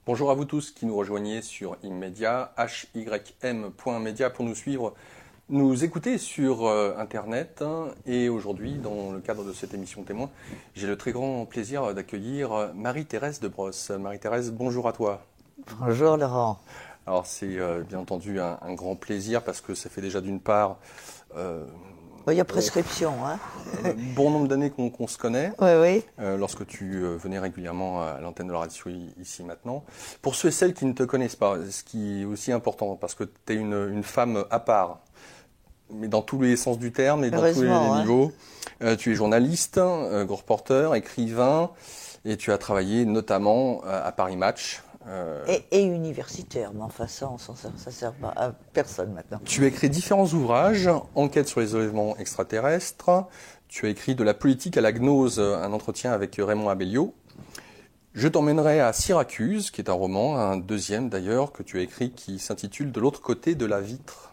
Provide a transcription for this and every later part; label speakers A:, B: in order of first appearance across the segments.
A: Bonjour à vous tous qui nous rejoignez sur Immedia, hym.media pour nous suivre, nous écouter sur Internet. Et aujourd'hui, dans le cadre de cette émission témoin, j'ai le très grand plaisir d'accueillir Marie-Thérèse de Brosse. Marie-Thérèse, bonjour à toi.
B: Bonjour Laurent.
A: Alors c'est bien entendu un grand plaisir parce que ça fait déjà d'une part...
B: Il y a prescription, hein.
A: Bon nombre d'années qu'on se connaît,
B: Oui, oui.
A: Lorsque tu venais régulièrement à l'antenne de la radio ici maintenant. Pour ceux et celles qui ne te connaissent pas, ce qui est aussi important, parce que tu es une femme à part, mais dans tous les sens du terme et dans tous les niveaux. Tu es journaliste, grand reporter, écrivain, et tu as travaillé notamment à Paris Match.
B: Et universitaire, mais enfin ça sert pas à personne maintenant.
A: Tu as écrit différents ouvrages, Enquête sur les enlèvements extraterrestres, tu as écrit De la politique à la gnose, un entretien avec Raymond Abellio. Je t'emmènerai à Syracuse, qui est un roman, un deuxième d'ailleurs, que tu as écrit qui s'intitule De l'autre côté de la vitre.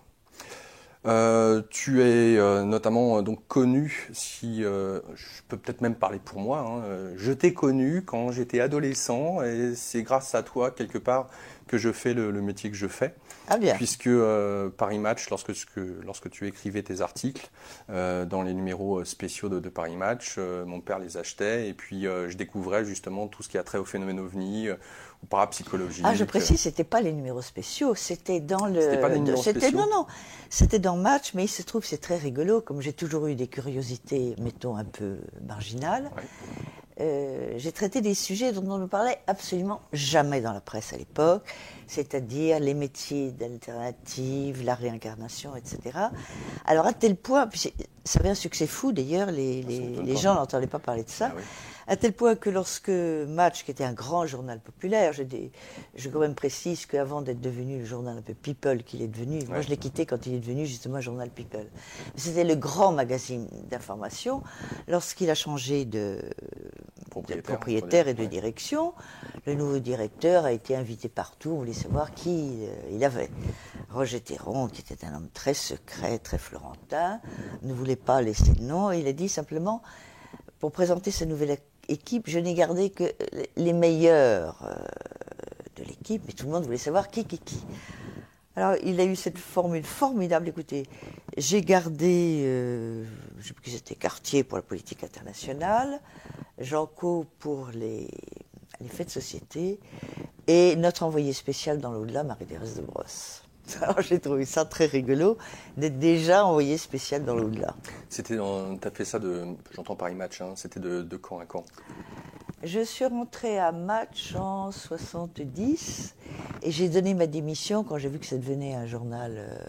A: Tu es notamment donc connu, si je peux peut-être même parler pour moi, je t'ai connu quand j'étais adolescent et c'est grâce à toi quelque part que je fais le métier que je fais.
B: Ah bien.
A: Puisque Paris Match, lorsque tu écrivais tes articles dans les numéros spéciaux de Paris Match, mon père les achetait et puis je découvrais justement tout ce qui a trait au phénomène ovni ou parapsychologie.
B: Ah, je précise, c'était pas les numéros spéciaux, c'était dans le.
A: C'était pas les numéros spéciaux.
B: Non, c'était dans Match, mais il se trouve que c'est très rigolo, comme j'ai toujours eu des curiosités, mettons un peu marginales.
A: Ouais.
B: J'ai traité des sujets dont on ne parlait absolument jamais dans la presse à l'époque, c'est-à-dire les métiers d'alternative, la réincarnation, etc. Alors à tel point, puis ça avait un succès fou d'ailleurs, les gens n'entendaient pas parler de ça,
A: Ah oui.
B: à tel point que lorsque Match, qui était un grand journal populaire, je quand même précise qu'avant d'être devenu le journal un peu People qu'il est devenu, moi je l'ai quitté quand il est devenu justement un journal People. C'était le grand magazine d'information. Lorsqu'il a changé de propriétaire et de direction, le nouveau directeur a été invité partout, on voulait savoir qui il avait. Roger Théron, qui était un homme très secret, très florentin, ne voulait pas laisser de nom, et il a dit simplement, pour présenter sa nouvelle équipe, je n'ai gardé que les meilleurs de l'équipe, mais tout le monde voulait savoir qui. Alors, il a eu cette formule formidable. Écoutez, j'ai gardé, je sais plus qui c'était, Cartier pour la politique internationale, Jean Cau pour les faits de société, et notre envoyé spécial dans l'au-delà, Marie-Thérèse de Brosse. Alors, j'ai trouvé ça très rigolo d'être déjà envoyé spécial dans l'au-delà.
A: T'as fait ça j'entends Paris Match, c'était de quand à quand?
B: Je suis rentrée à Match en 70 et j'ai donné ma démission quand j'ai vu que ça devenait un journal.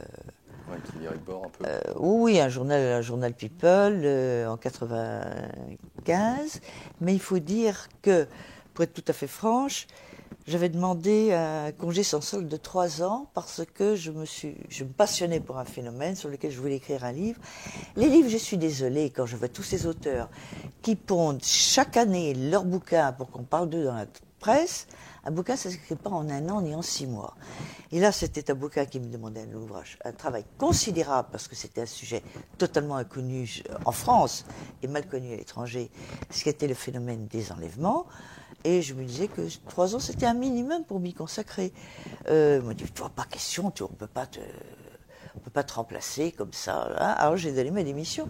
A: Qui virait de bord un peu.
B: Oui, un journal People en 95. Mais il faut dire que, pour être tout à fait franche, j'avais demandé un congé sans solde de 3 ans parce que je me passionnais pour un phénomène sur lequel je voulais écrire un livre. Les livres, je suis désolée, quand je vois tous ces auteurs qui pondent chaque année leur bouquin pour qu'on parle d'eux dans la presse, un bouquin, ça ne s'écrit pas en 1 an ni en 6 mois. Et là, c'était un bouquin qui me demandait un travail considérable parce que c'était un sujet totalement inconnu en France et mal connu à l'étranger, ce qui était le phénomène des enlèvements. Et je me disais que 3 ans, c'était un minimum pour m'y consacrer. On m'a dit, tu vois, pas question, on peut pas te remplacer comme ça. Hein. Alors j'ai donné ma démission.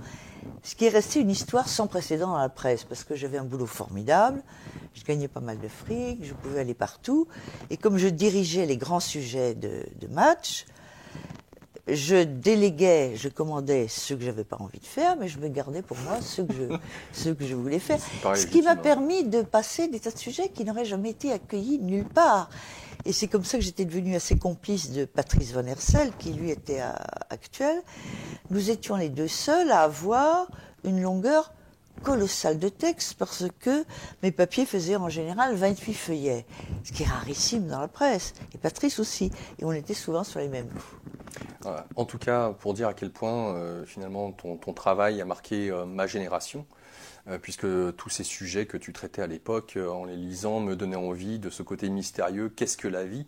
B: Ce qui est resté une histoire sans précédent dans la presse, parce que j'avais un boulot formidable, je gagnais pas mal de fric, je pouvais aller partout. Et comme je dirigeais les grands sujets de Match, je déléguais, je commandais ceux que j'avais pas envie de faire, mais je me gardais pour moi ceux que je voulais faire. Ce qui m'a permis de passer des tas de sujets qui n'auraient jamais été accueillis nulle part. Et c'est comme ça que j'étais devenue assez complice de Patrice Van Hersel, qui lui était actuel. Nous étions les deux seuls à avoir une longueur colossale de texte, parce que mes papiers faisaient en général 28 feuillets, ce qui est rarissime dans la presse, et Patrice aussi, et on était souvent sur les mêmes coups.
A: Voilà. En tout cas, pour dire à quel point finalement ton travail a marqué ma génération, puisque tous ces sujets que tu traitais à l'époque, en les lisant, me donnaient envie de ce côté mystérieux, qu'est-ce que la vie?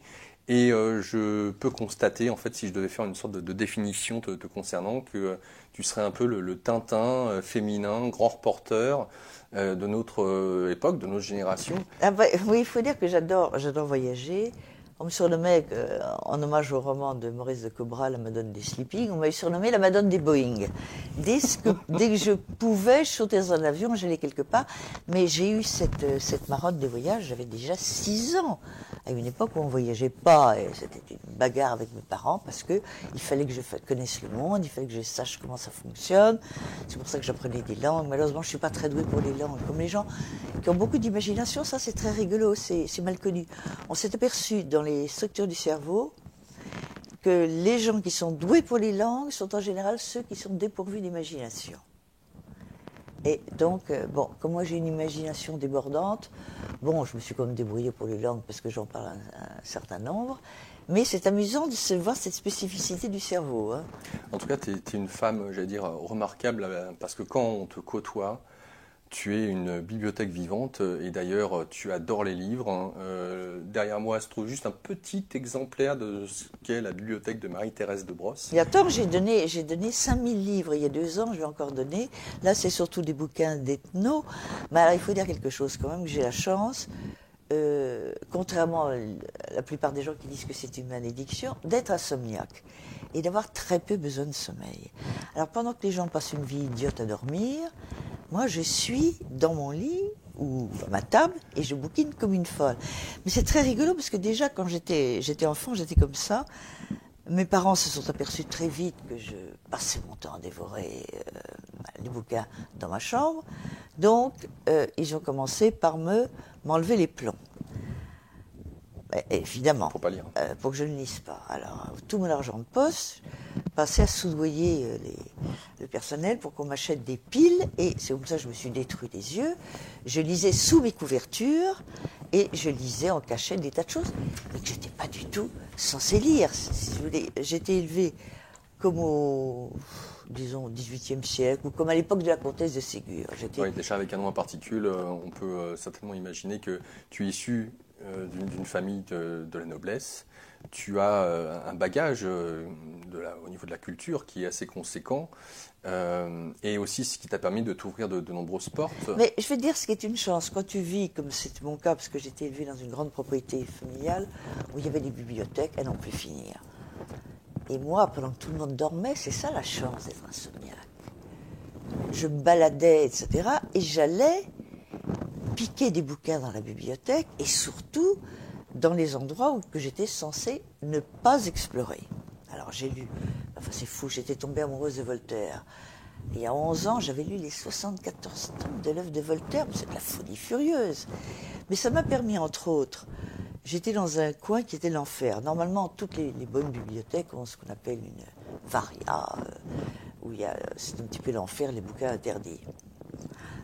A: Et je peux constater, en fait, si je devais faire une sorte de définition te concernant, que tu serais un peu le Tintin féminin, grand reporter de notre époque, de notre génération.
B: Ah bah, oui, il faut dire que j'adore voyager. On me surnommait, en hommage au roman de Maurice de Cobra, La Madone des Sleeping, on m'avait surnommé la Madone des Boeing. Dès que je pouvais, je sautais dans un avion, j'allais quelque part. Mais j'ai eu cette marotte de voyage, j'avais déjà 6 ans, à une époque où on ne voyageait pas. Et c'était une bagarre avec mes parents parce qu'il fallait que je connaisse le monde, il fallait que je sache comment ça fonctionne. C'est pour ça que j'apprenais des langues. Malheureusement, je ne suis pas très douée pour les langues. Comme les gens qui ont beaucoup d'imagination, ça c'est très rigolo, c'est mal connu. On s'est aperçu dans les structures du cerveau que les gens qui sont doués pour les langues sont en général ceux qui sont dépourvus d'imagination. Et donc, bon, comme moi j'ai une imagination débordante, bon, je me suis quand même débrouillée pour les langues parce que j'en parle un certain nombre, mais c'est amusant de se voir cette spécificité du cerveau. Hein.
A: En tout cas, tu es une femme, j'allais dire, remarquable, parce que quand on te côtoie, tu es une bibliothèque vivante, et d'ailleurs, tu adores les livres. Hein. Derrière moi se trouve juste un petit exemplaire de ce qu'est la bibliothèque de Marie-Thérèse de Brosse.
B: Il y a temps, j'ai donné 5000 livres il y a 2 ans, je vais encore donner. Là, c'est surtout des bouquins d'ethno. Mais alors, il faut dire quelque chose quand même, que j'ai la chance, contrairement à la plupart des gens qui disent que c'est une malédiction, d'être insomniaque et d'avoir très peu besoin de sommeil. Alors, pendant que les gens passent une vie idiote à dormir, moi, je suis dans mon lit ou à ma table et je bouquine comme une folle. Mais c'est très rigolo parce que déjà, quand j'étais enfant, j'étais comme ça. Mes parents se sont aperçus très vite que je passais mon temps à dévorer les bouquins dans ma chambre. Donc, ils ont commencé par m'enlever les plombs. Évidemment,
A: Pour pas lire.
B: pour que je ne lise pas. Alors, tout mon argent de poche passait à soudoyer le personnel pour qu'on m'achète des piles, et c'est comme ça que je me suis détruit les yeux. Je lisais sous mes couvertures, et je lisais en cachette des tas de choses, mais que je n'étais pas du tout censée lire. Si vous voulez, j'étais élevée comme au, disons, au XVIIIe siècle, ou comme à l'époque de la comtesse de Ségur.
A: Oui, déjà avec un nom en particule, on peut certainement imaginer que tu es issu d'une famille de la noblesse. Tu as un bagage au niveau de la culture qui est assez conséquent, et aussi ce qui t'a permis de t'ouvrir de nombreuses portes.
B: Mais je vais te dire ce qui est une chance. Quand tu vis, comme c'est mon cas, parce que j'étais élevée dans une grande propriété familiale, où il y avait des bibliothèques à n'en plus finir. Et moi, pendant que tout le monde dormait, c'est ça la chance d'être insomniaque. Je me baladais, etc. Et j'allais piquer des bouquins dans la bibliothèque, et surtout dans les endroits que j'étais censée ne pas explorer. Alors j'ai lu, enfin c'est fou, j'étais tombée amoureuse de Voltaire. Et il y a 11 ans, j'avais lu les 74 tomes de l'œuvre de Voltaire, c'est de la folie furieuse. Mais ça m'a permis, entre autres, j'étais dans un coin qui était l'enfer. Normalement, toutes les bonnes bibliothèques ont ce qu'on appelle une varia, où c'est un petit peu l'enfer, les bouquins interdits.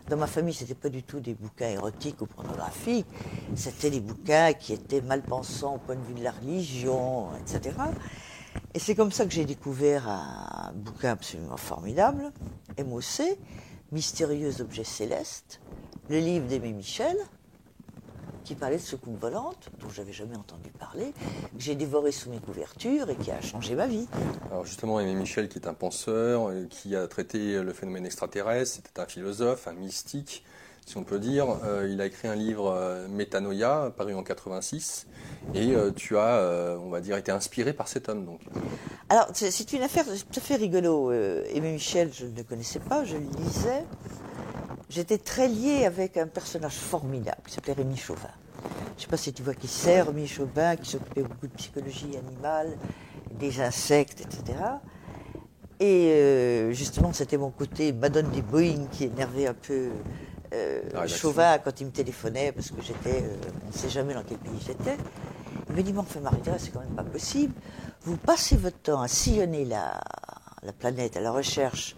B: Dans ma famille, ce n'était pas du tout des bouquins érotiques ou pornographiques, c'était des bouquins qui étaient mal pensants au point de vue de la religion, etc. Et c'est comme ça que j'ai découvert un bouquin absolument formidable, MOC, Mystérieux objets célestes, le livre d'Aimé Michel, qui parlait de soucoupes volantes, dont j'avais jamais entendu parler, que j'ai dévoré sous mes couvertures et qui a changé ma vie.
A: Alors justement, Aimé Michel, qui est un penseur, qui a traité le phénomène extraterrestre, c'était un philosophe, un mystique, si on peut dire. Il a écrit un livre, Métanoïa, paru en 86, et tu as, on va dire, été inspiré par cet homme, donc.
B: Alors, c'est une affaire tout à fait rigolo. Aimé Michel, je ne le connaissais pas, je le lisais. J'étais très liée avec un personnage formidable qui s'appelait Rémi Chauvin. Je ne sais pas si tu vois qui c'est, Rémi Chauvin, qui s'occupait beaucoup de psychologie animale, des insectes, etc. Et justement, c'était mon côté Madone des Boeing qui énervait un peu Chauvin quand il me téléphonait, parce que on ne sait jamais dans quel pays j'étais. Il me dit, bon, enfin Marie-Thérèse, c'est quand même pas possible. Vous passez votre temps à sillonner la planète à la recherche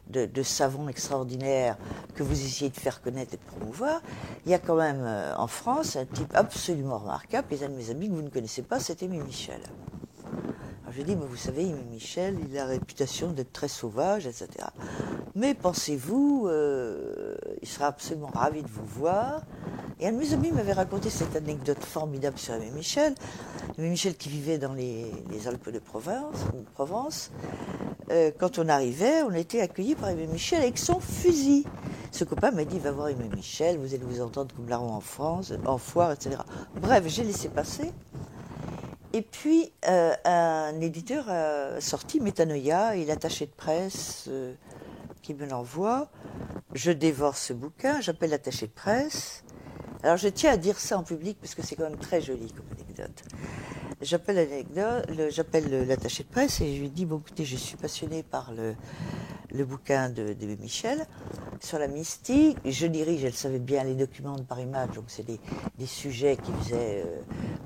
B: de savants extraordinaires que vous essayez de faire connaître et de promouvoir. Il y a quand même en France un type absolument remarquable, et un de mes amis que vous ne connaissez pas, c'est Aimé Michel. Alors Alors, je dis, mais vous savez, Aimé Michel, il a la réputation d'être très sauvage, etc. Mais pensez-vous, il sera absolument ravi de vous voir. Et un de mes amis m'avait raconté cette anecdote formidable sur Aimé Michel. Aimé Michel qui vivait dans les Alpes de Provence. Quand on arrivait, on était accueillis par Aimé Michel avec son fusil. Ce copain m'a dit, va voir Aimé Michel, vous allez vous entendre comme larron en foire, etc. Bref, j'ai laissé passer. Et puis, un éditeur a sorti Métanoïa et l'attaché de presse qui me l'envoie. Je dévore ce bouquin, j'appelle l'attaché de presse. Alors, je tiens à dire ça en public parce que c'est quand même très joli comme anecdote. J'appelle l'attaché de presse et je lui dis, bon, écoutez, je suis passionnée par le bouquin d'Aimé Michel sur la mystique. Je dirige, elle savait bien, les documents de Paris Match, donc c'est des sujets qui faisaient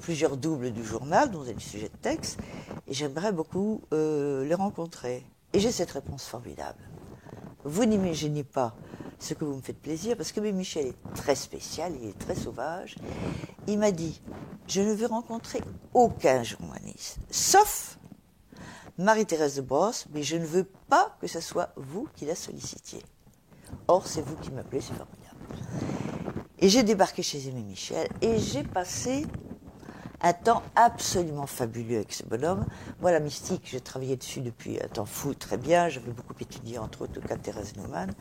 B: plusieurs doubles du journal, dont des sujets de texte, et j'aimerais beaucoup les rencontrer. Et j'ai cette réponse formidable. Vous n'imaginez pas ce que vous me faites plaisir, parce que Aimé Michel est très spécial, il est très sauvage. Il m'a dit, je ne veux rencontrer aucun journaliste, sauf Marie-Thérèse de Brosse, mais je ne veux pas que ce soit vous qui la sollicitiez. Or, c'est vous qui m'appelez, c'est formidable. Et j'ai débarqué chez Aimé Michel, et j'ai passé un temps absolument fabuleux avec ce bonhomme. Moi, la mystique, j'ai travaillé dessus depuis un temps fou, très bien. J'avais beaucoup étudié, entre autres, le cas de Thérèse Neumann.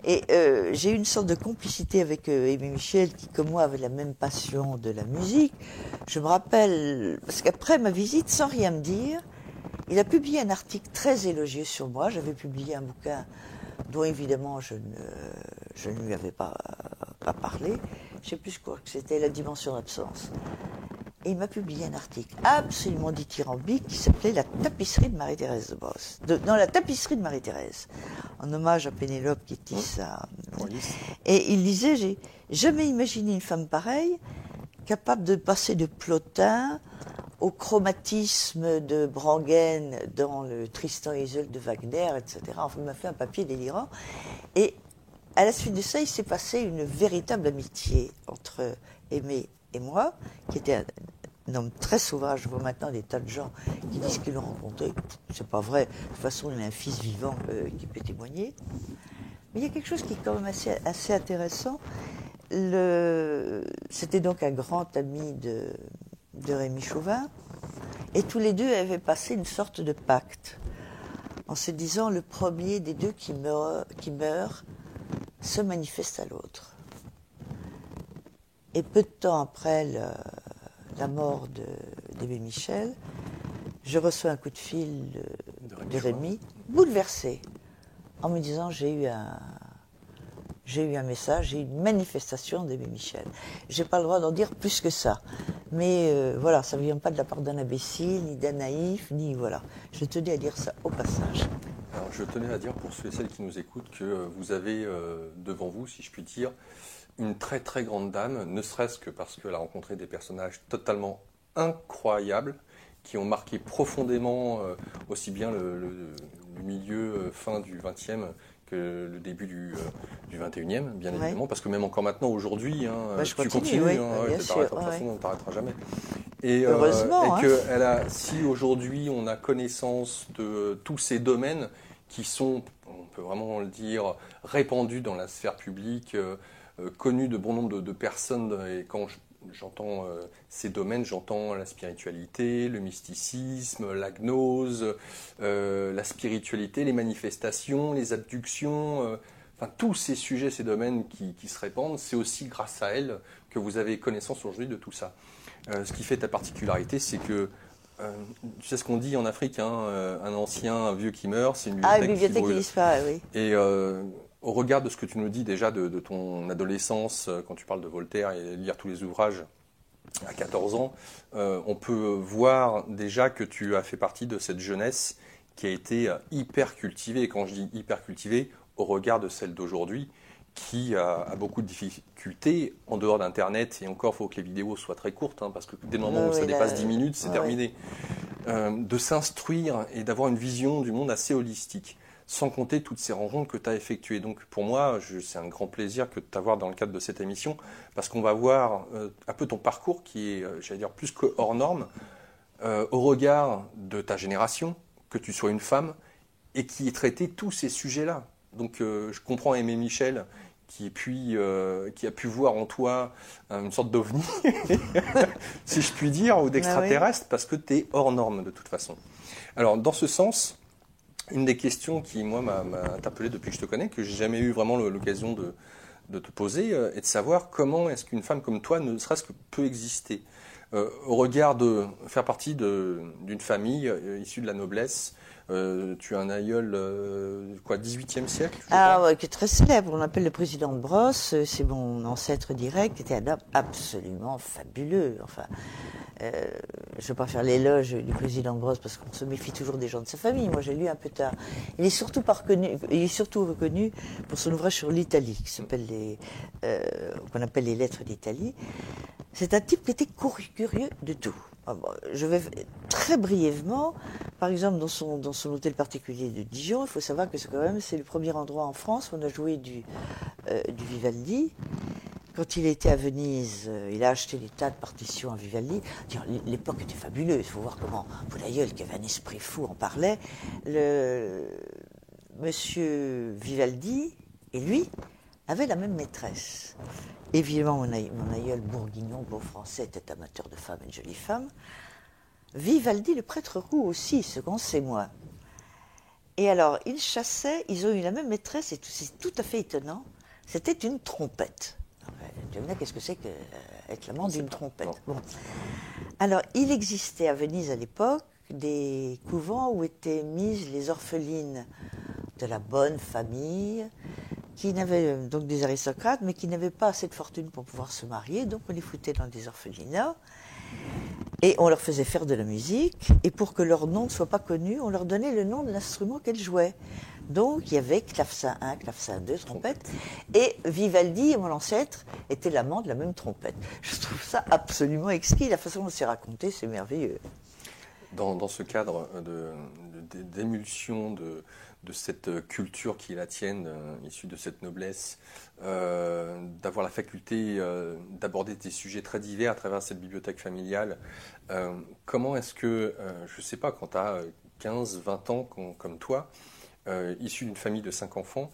B: Et j'ai eu une sorte de complicité avec Aimé Michel, qui, comme moi, avait la même passion de la musique. Je me rappelle, parce qu'après ma visite, sans rien me dire, il a publié un article très élogieux sur moi. J'avais publié un bouquin dont, évidemment, je ne lui avais pas parlé. Je ne sais plus quoi que c'était, La dimension d'absence. Et il m'a publié un article absolument dithyrambique qui s'appelait La tapisserie de Marie-Thérèse de Brosse. Non, La tapisserie de Marie-Thérèse, en hommage à Pénélope qui tisse ça. Et il disait, j'ai jamais imaginé une femme pareille, capable de passer de Plotin au chromatisme de Branghen dans le Tristan et Isolde de Wagner, etc. Enfin, il m'a fait un papier délirant. Et à la suite de ça, il s'est passé une véritable amitié entre Aimé et moi, qui était un homme très sauvage. Je vois maintenant des tas de gens qui disent qu'ils l'ont rencontré. C'est pas vrai. De toute façon, il a un fils vivant qui peut témoigner. Mais il y a quelque chose qui est quand même assez intéressant. C'était donc un grand ami de Rémi Chauvin. Et tous les deux avaient passé une sorte de pacte, en se disant, le premier des deux qui meurt se manifeste à l'autre. Et peu de temps après la mort d'Aimé Michel, je reçois un coup de fil de Rémi, bouleversé, en me disant, j'ai eu un message, j'ai eu une manifestation d'Aimé Michel. Je n'ai pas le droit d'en dire plus que ça. Mais voilà, ça ne vient pas de la part d'un imbécile, ni d'un naïf, ni voilà. Je tenais à dire ça au passage.
A: Alors, je tenais à dire pour ceux et celles qui nous écoutent que vous avez devant vous, si je puis dire, une très très grande dame, ne serait-ce que parce qu'elle a rencontré des personnages totalement incroyables qui ont marqué profondément aussi bien le milieu fin du XXe que le début du XXIe, bien évidemment, parce que même encore maintenant, aujourd'hui,
B: Je
A: tu
B: continue,
A: continues,
B: oui,
A: de toute façon, on ne t'arrêtera jamais. Et,
B: heureusement.
A: Si aujourd'hui on a connaissance de tous ces domaines qui sont, on peut vraiment le dire, répandus dans la sphère publique, connus de bon nombre de personnes, et quand j'entends ces domaines, j'entends la spiritualité, le mysticisme, la gnose, la spiritualité, les manifestations, les abductions, enfin tous ces sujets, ces domaines qui se répandent, c'est aussi grâce à elle que vous avez connaissance aujourd'hui de tout ça. Ce qui fait ta particularité, c'est que tu sais ce qu'on dit en Afrique, un ancien, un vieux qui meurt, c'est une bibliothèque
B: qui disparaît, oui.
A: Et au regard de ce que tu nous dis déjà de ton adolescence, quand tu parles de Voltaire et lire tous les ouvrages à 14 ans, on peut voir déjà que tu as fait partie de cette jeunesse qui a été hyper cultivée. Et quand je dis hyper cultivée, au regard de celle d'aujourd'hui, qui a beaucoup de difficultés en dehors d'Internet. Et encore, il faut que les vidéos soient très courtes, parce que dès le moment où ça dépasse 10 minutes, c'est terminé. De s'instruire et d'avoir une vision du monde assez holistique, sans compter toutes ces rencontres que tu as effectuées. Donc pour moi, c'est un grand plaisir que de t'avoir dans le cadre de cette émission, parce qu'on va voir un peu ton parcours qui est, j'allais dire, plus que hors norme, au regard de ta génération, que tu sois une femme, et qui ait traité tous ces sujets-là. Donc je comprends Aimé Michel, qui a pu voir en toi une sorte d'ovni, si je puis dire, ou d'extraterrestre, parce que tu es hors norme de toute façon. Alors dans ce sens, une des questions qui, moi, m'a interpellé depuis que je te connais, que j'ai jamais eu vraiment l'occasion de te poser, est de savoir comment est-ce qu'une femme comme toi, ne serait-ce que peut exister, au regard de faire partie d'une famille issue de la noblesse. Tu as un aïeul, 18e siècle, je crois.
B: Ouais, qui est très célèbre. On l'appelle le président de Brosse. C'est mon ancêtre direct. Qui était un homme absolument fabuleux. Enfin, je ne vais pas faire l'éloge du président de Brosse parce qu'on se méfie toujours des gens de sa famille. Moi, j'ai lu un peu tard. Il est surtout reconnu pour son ouvrage sur l'Italie, qui s'appelle qu'on appelle les Lettres d'Italie. C'est un type qui était curieux de tout. Je vais très brièvement, par exemple dans son hôtel particulier de Dijon, il faut savoir que c'est le premier endroit en France où on a joué du Vivaldi. Quand il était à Venise, il a acheté des tas de partitions à Vivaldi. L'époque était fabuleuse. Il faut voir comment Boulaïeul, qui avait un esprit fou, en parlait. Monsieur Vivaldi et lui avaient la même maîtresse. Évidemment, mon aïeul bourguignon, beau français, était amateur de femmes et de jolies femmes. Vivaldi, le prêtre roux aussi, ce qu'on sait moins. Et alors, ils chassaient, ils ont eu la même maîtresse, et c'est tout à fait étonnant, c'était une trompette. Tu me dis, qu'est-ce que c'est qu'être l'amant d'une trompette? Bon. Alors, il existait à Venise à l'époque des couvents où étaient mises les orphelines de la bonne famille, qui n'avaient donc des aristocrates, mais qui n'avaient pas assez de fortune pour pouvoir se marier, donc on les foutait dans des orphelinats, et on leur faisait faire de la musique, et pour que leur nom ne soit pas connu, on leur donnait le nom de l'instrument qu'elles jouaient. Donc il y avait clavecin 1, clavecin 2, trompette, et Vivaldi, mon ancêtre, était l'amant de la même trompette. Je trouve ça absolument exquis, la façon dont c'est raconté, c'est merveilleux.
A: Dans ce cadre d'émulsion de cette culture qui est la tienne, issue de cette noblesse, d'avoir la faculté d'aborder des sujets très divers à travers cette bibliothèque familiale, comment est-ce que, je ne sais pas, quand tu as 15, 20 ans comme toi, issu d'une famille de 5 enfants,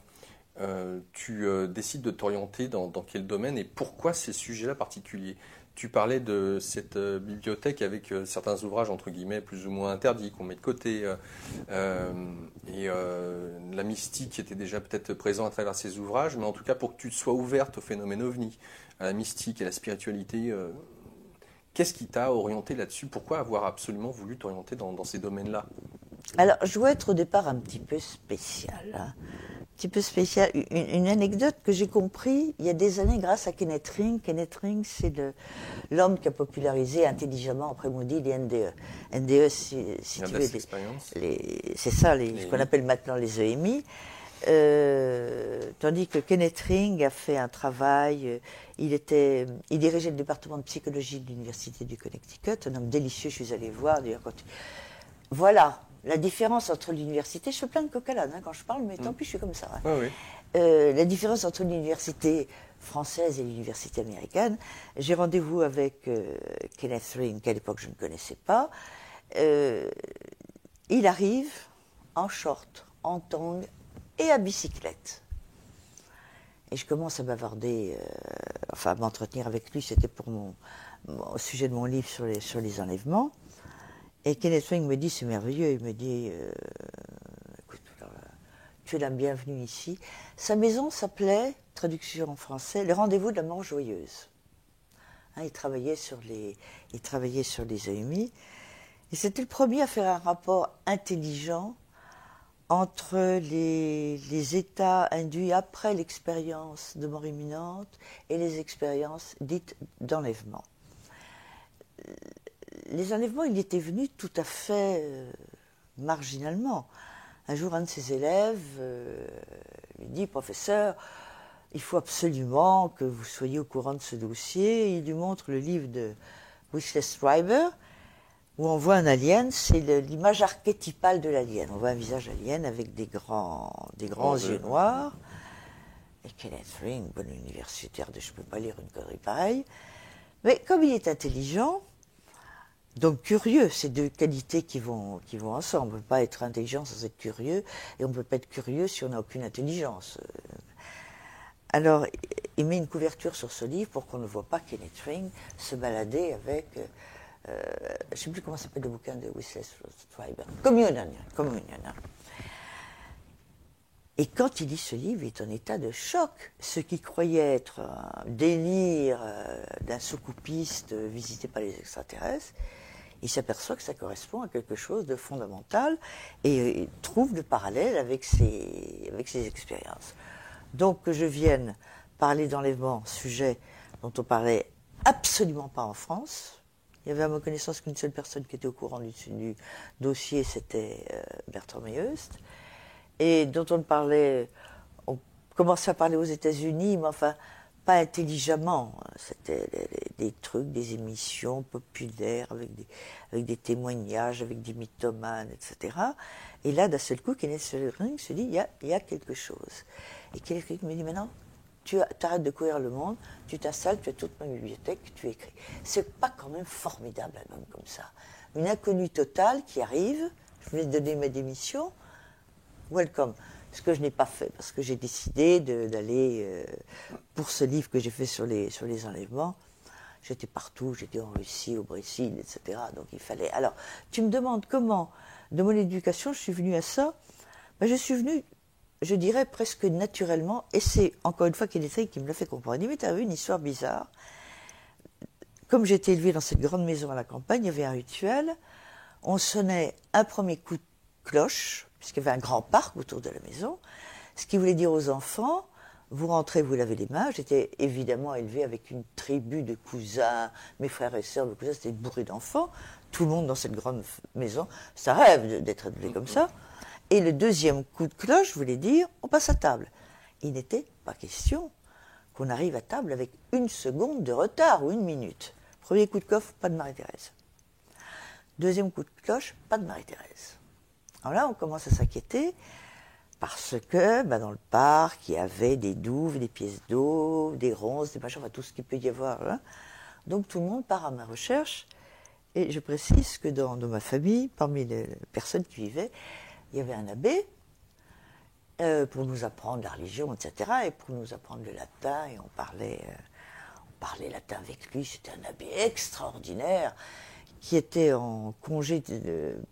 A: tu décides de t'orienter dans quel domaine et pourquoi ces sujets-là particuliers? Tu parlais de cette bibliothèque avec certains ouvrages, entre guillemets, plus ou moins interdits, qu'on met de côté, et la mystique était déjà peut-être présente à travers ces ouvrages, mais en tout cas, pour que tu sois ouverte au phénomène ovni, à la mystique, à la spiritualité, qu'est-ce qui t'a orienté là-dessus? Pourquoi avoir absolument voulu t'orienter dans ces domaines-là?
B: Alors, je dois être au départ un petit peu spécial. Un petit peu spécial. Une anecdote que j'ai compris il y a des années grâce à Kenneth Ring. Kenneth Ring, c'est l'homme qui a popularisé intelligemment, après Moody, les NDE. NDE, si tu veux, c'est ça, ce qu'on appelle maintenant les EMI. Tandis que Kenneth Ring a fait un travail, il dirigeait le département de psychologie de l'université du Connecticut, un homme délicieux, je suis allée voir, d'ailleurs, voilà la différence entre l'université, je fais plein de coq-à-l'âne quand je parle, mais tant pis, je suis comme ça. Hein.
A: Oui.
B: La différence entre l'université française et l'université américaine, j'ai rendez-vous avec Kenneth Ring, qu'à l'époque je ne connaissais pas. Il arrive en short, en tongs et à bicyclette. Et je commence à bavarder, à m'entretenir avec lui, c'était pour au sujet de mon livre sur les enlèvements. Et Kenneth Ring me dit, c'est merveilleux, il me dit, écoute, tu es la bienvenue ici. Sa maison s'appelait, traduction en français, le rendez-vous de la mort joyeuse. Hein, il travaillait sur les EMI. Et c'était le premier à faire un rapport intelligent entre les états induits après l'expérience de mort imminente et les expériences dites d'enlèvement. Les enlèvements, il était venu tout à fait marginalement. Un jour, un de ses élèves lui dit, professeur, il faut absolument que vous soyez au courant de ce dossier. Il lui montre le livre de Wesley Stryber, où on voit un alien, c'est l'image archétypale de l'alien. On voit un visage alien avec des grands yeux noirs. Et Kenneth Ring, bon universitaire, je ne peux pas lire une connerie pareille. Mais comme il est intelligent, Donc curieux, c'est deux qualités qui vont ensemble. On ne peut pas être intelligent sans être curieux, et on ne peut pas être curieux si on n'a aucune intelligence. Alors, il met une couverture sur ce livre pour qu'on ne voit pas Kenneth Ring se balader avec, je ne sais plus comment s'appelle le bouquin de Wesley Schreiber, Communion. Et quand il lit ce livre, il est en état de choc. Ce qui croyait être un délire d'un soucoupiste visité par les extraterrestres, il s'aperçoit que ça correspond à quelque chose de fondamental et il trouve le parallèle avec ses expériences. Donc que je vienne parler d'enlèvement, sujet dont on parlait absolument pas en France. Il y avait à ma connaissance qu'une seule personne qui était au courant du dossier, c'était Bertrand Meyeust. Et dont on commençait à parler aux États-Unis, mais enfin, pas intelligemment. C'était des trucs, des émissions populaires avec des témoignages, avec des mythomanes, etc. Et là, d'un seul coup, Kenneth Ring se dit, il y a quelque chose. Et Kenneth Ring me dit, maintenant, tu arrêtes de courir le monde, tu t'installes, tu as toute ma bibliothèque, tu écris. C'est pas quand même formidable un homme comme ça. Une inconnue totale qui arrive, je venais de donner ma démission, welcome. Ce que je n'ai pas fait, parce que j'ai décidé d'aller, pour ce livre que j'ai fait sur les enlèvements, j'étais partout, j'étais en Russie, au Brésil, etc. Donc il fallait... Alors, tu me demandes comment, de mon éducation, je suis venue à ça. Ben, je suis venue, je dirais, presque naturellement, et c'est, encore une fois, Kenneth qui me l'a fait comprendre. Il dit, mais tu as vu une histoire bizarre. Comme j'étais élevée dans cette grande maison à la campagne, il y avait un rituel. On sonnait un premier coup de cloche, puisqu'il y avait un grand parc autour de la maison, ce qui voulait dire aux enfants, vous rentrez, vous lavez les mains. J'étais évidemment élevée avec une tribu de cousins, mes frères et sœurs, mes cousins, c'était bourré d'enfants, tout le monde dans cette grande maison, ça rêve d'être élevé comme ça. Et le deuxième coup de cloche voulait dire, on passe à table. Il n'était pas question qu'on arrive à table avec une seconde de retard ou une minute. Premier coup de coffre, pas de Marie-Thérèse. Deuxième coup de cloche, pas de Marie-Thérèse. Alors là, on commence à s'inquiéter parce que dans le parc, il y avait des douves, des pièces d'eau, des ronces, des machins, enfin tout ce qu'il peut y avoir. Hein. Donc tout le monde part à ma recherche. Et je précise que dans ma famille, parmi les personnes qui vivaient, il y avait un abbé pour nous apprendre la religion, etc. Et pour nous apprendre le latin. Et on parlait latin avec lui. C'était un abbé extraordinaire, qui était en congé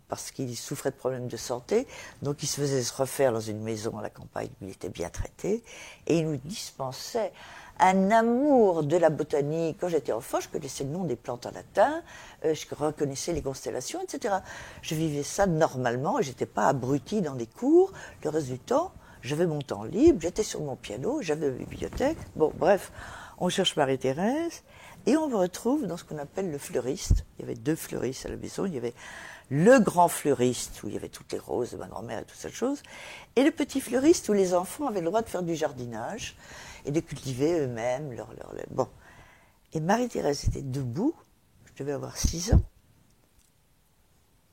B: parce qu'il souffrait de problèmes de santé, donc il se faisait se refaire dans une maison à la campagne où il était bien traité, et il nous dispensait un amour de la botanique. Quand j'étais enfant, je connaissais le nom des plantes en latin, je reconnaissais les constellations, etc. Je vivais ça normalement, et j'étais pas abrutie dans des cours. Le reste du temps, j'avais mon temps libre, j'étais sur mon piano, j'avais ma bibliothèque. Bon, bref, on cherche Marie-Thérèse, et on me retrouve dans ce qu'on appelle le fleuriste. Il y avait deux fleuristes à la maison. Il y avait le grand fleuriste, où il y avait toutes les roses de ma grand-mère et toutes ces choses, et le petit fleuriste, où les enfants avaient le droit de faire du jardinage et de cultiver eux-mêmes Bon. Et Marie-Thérèse était debout, je devais avoir 6 ans,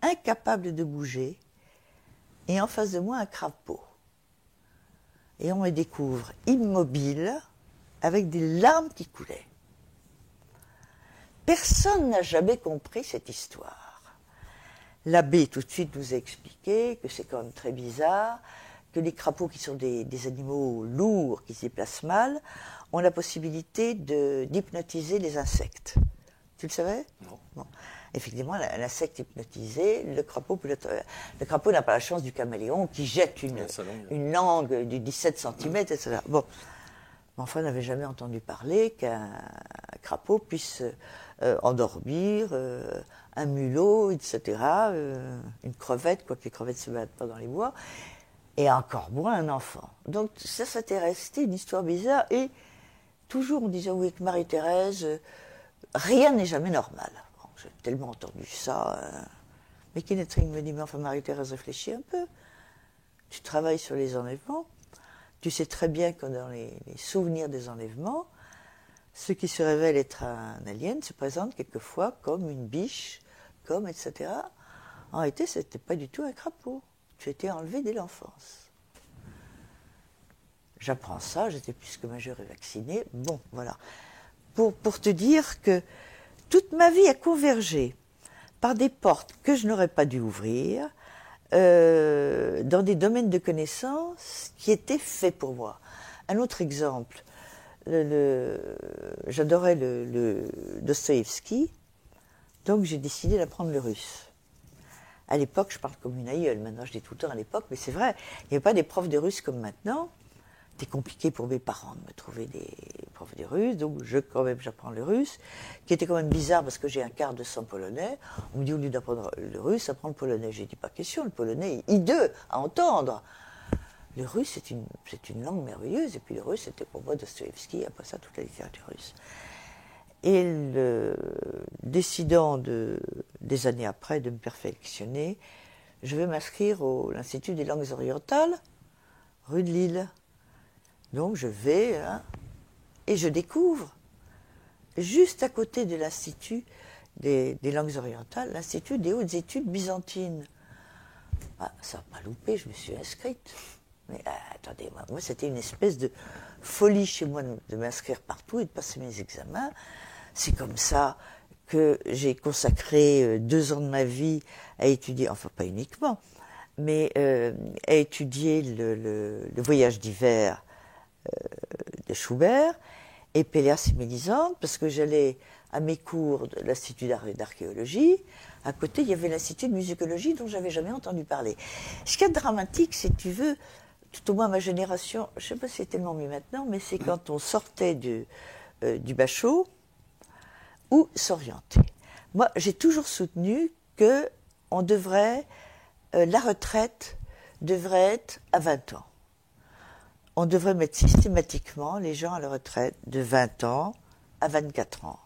B: incapable de bouger, et en face de moi, un crapaud. Et on me découvre immobile, avec des larmes qui coulaient. Personne n'a jamais compris cette histoire. L'abbé tout de suite nous a expliqué que c'est quand même très bizarre, que les crapauds, qui sont des animaux lourds, qui se déplacent mal, ont la possibilité d'hypnotiser les insectes. Tu le savais?
A: Non.
B: Bon. Effectivement, l'insecte hypnotisé, le crapaud n'a pas la chance du caméléon qui jette une langue de 17 cm, etc. Bon. Mais enfin, on n'avait jamais entendu parler qu'un crapaud puisse endormir un mulot, etc., une crevette, quoique les crevettes ne se battent pas dans les bois, et encore moins un enfant. Donc ça s'était resté une histoire bizarre, et toujours on disait, oui, que Marie-Thérèse, rien n'est jamais normal. Bon, j'ai tellement entendu ça. Mais Kenneth Ring me dit, mais enfin Marie-Thérèse, réfléchis un peu. Tu travailles sur les enlèvements. Tu sais très bien que dans les souvenirs des enlèvements, ce qui se révèle être un alien se présente quelquefois comme une biche, comme etc. En réalité, ce n'était pas du tout un crapaud. Tu étais enlevé dès l'enfance. J'apprends ça, j'étais plus que majeure et vaccinée. Bon, voilà. Pour te dire que toute ma vie a convergé par des portes que je n'aurais pas dû ouvrir, dans des domaines de connaissances qui étaient faits pour moi. Un autre exemple, j'adorais le Dostoïevski, donc j'ai décidé d'apprendre le russe. À l'époque, je parle comme une aïeule, maintenant je dis tout le temps à l'époque, mais c'est vrai, il n'y avait pas des profs de russe comme maintenant. C'était compliqué pour mes parents de me trouver des profs de russe, donc quand même j'apprends le russe, qui était quand même bizarre parce que j'ai un quart de sang polonais. On me dit au lieu d'apprendre le russe, apprends le polonais. J'ai dit pas question, le polonais est hideux à entendre. Le russe, c'est une langue merveilleuse, et puis le russe, c'était pour moi Dostoïevski, après ça, toute la littérature russe. Et décidant des années après de me perfectionner, je vais m'inscrire à l'Institut des langues orientales, rue de Lille. Donc je vais, et je découvre, juste à côté de l'Institut des langues orientales, l'Institut des hautes études byzantines. Ça n'a pas loupé, je me suis inscrite. Mais attendez, moi c'était une espèce de folie chez moi de m'inscrire partout et de passer mes examens. C'est comme ça que j'ai consacré 2 ans de ma vie à étudier, enfin pas uniquement, mais à étudier le voyage d'hiver de Schubert et Péléas et Mélisande, parce que j'allais à mes cours de l'Institut d'art et d'archéologie. À côté, il y avait l'Institut de musicologie dont j'avais jamais entendu parler. Ce qui est dramatique, si tu veux, tout au moins ma génération, je ne sais pas si c'est tellement mieux maintenant, mais c'est quand on sortait du bachot, ou s'orienter. Moi, j'ai toujours soutenu que la retraite devrait être à 20 ans. On devrait mettre systématiquement les gens à la retraite de 20 ans à 24 ans.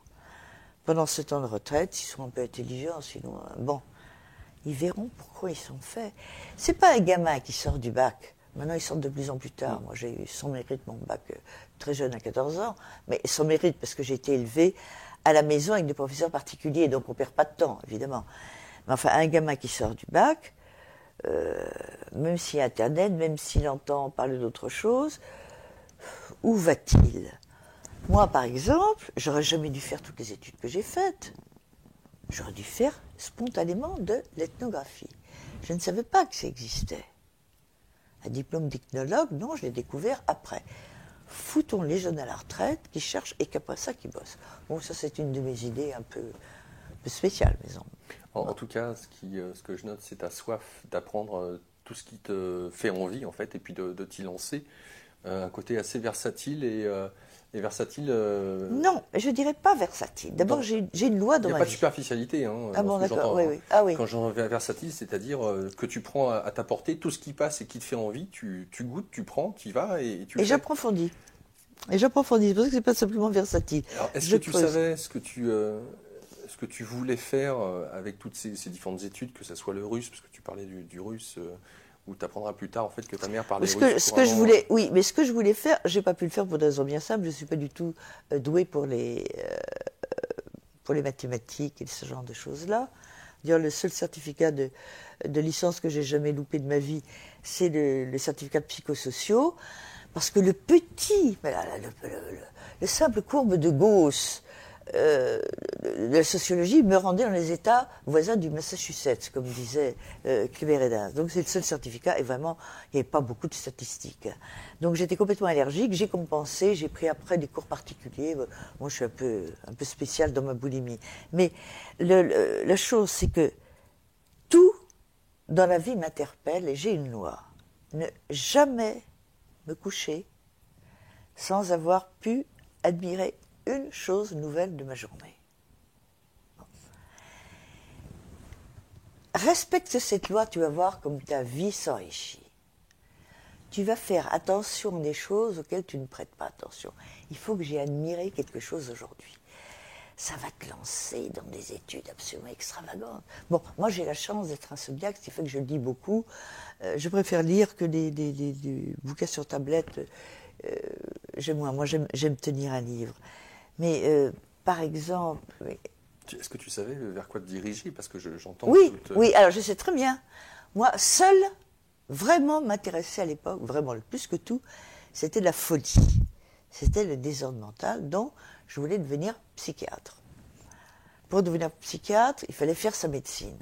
B: Pendant ce temps de retraite, s'ils sont un peu intelligents, sinon, ils verront pourquoi ils sont faits. C'est pas un gamin qui sort du bac. Maintenant, ils sortent de plus en plus tard. Moi, j'ai eu sans mérite mon bac très jeune, à 14 ans, mais sans mérite parce que j'ai été élevée à la maison avec des professeurs particuliers, donc on perd pas de temps, évidemment. Mais enfin, un gamin qui sort du bac, même s'il y a Internet, même s'il entend parler d'autre chose, où va-t-il? Moi, par exemple, j'aurais jamais dû faire toutes les études que j'ai faites. J'aurais dû faire spontanément de l'ethnographie. Je ne savais pas que ça existait. Un diplôme d'ethnologue, non, je l'ai découvert après. Foutons les jeunes à la retraite qui cherchent et qu'après ça, qui bossent. Bon, ça, c'est une de mes idées un peu spéciales, mais
A: en tout cas, ce que je note, c'est ta soif d'apprendre tout ce qui te fait envie, en fait, et puis de t'y lancer. Un côté assez versatile et versatile.
B: Non, je dirais pas versatile. D'abord, j'ai une loi dans ma vie.
A: Il n'y a pas de superficialité.
B: Ah bon, d'accord, oui, oui. Ah oui.
A: Quand j'en vais versatile, c'est-à-dire que tu prends à ta portée tout ce qui passe et qui te fait envie, tu goûtes, tu prends, tu y vas et tu le fais.
B: J'approfondis. Et j'approfondis. C'est pour ça que c'est pas simplement versatile.
A: Alors, est-ce que tu savais ce que tu voulais faire avec toutes ces différentes études, que ce soit le russe, parce que tu parlais du russe, ou tu apprendras plus tard en fait que ta mère parlait russe.
B: Oui, mais ce que je voulais faire, j'ai pas pu le faire pour des raisons bien simples. Je suis pas du tout douée pour les mathématiques et ce genre de choses-là. D'ailleurs, le seul certificat de licence que j'ai jamais loupé de ma vie, c'est le certificat de psychosociaux, parce que le simple courbe de Gauss de la sociologie me rendait dans les États voisins du Massachusetts, comme disait Cléber-Hédin. Donc c'est le seul certificat, et vraiment, il n'y avait pas beaucoup de statistiques. Donc j'étais complètement allergique, j'ai compensé, j'ai pris après des cours particuliers. Moi, je suis un peu spécial dans ma boulimie. Mais la chose, c'est que tout dans la vie m'interpelle, et j'ai une loi. Ne jamais me coucher sans avoir pu admirer une chose nouvelle de ma journée. Bon. Respecte cette loi, tu vas voir comme ta vie s'enrichit. Tu vas faire attention des choses auxquelles tu ne prêtes pas attention. Il faut que j'ai admiré quelque chose aujourd'hui. Ça va te lancer dans des études absolument extravagantes. Bon, moi j'ai la chance d'être insomniaque, ce qui fait que je lis beaucoup. Je préfère lire que des bouquins sur tablette. J'aime moins. Moi j'aime tenir un livre. Mais par exemple... Oui.
A: Est-ce que tu savais vers quoi te diriger? Parce que j'entends...
B: Oui, alors je sais très bien. Moi, seule, vraiment m'intéressait à l'époque, vraiment le plus que tout, c'était la folie. C'était le désordre mental, dont je voulais devenir psychiatre. pour devenir psychiatre, il fallait faire sa médecine.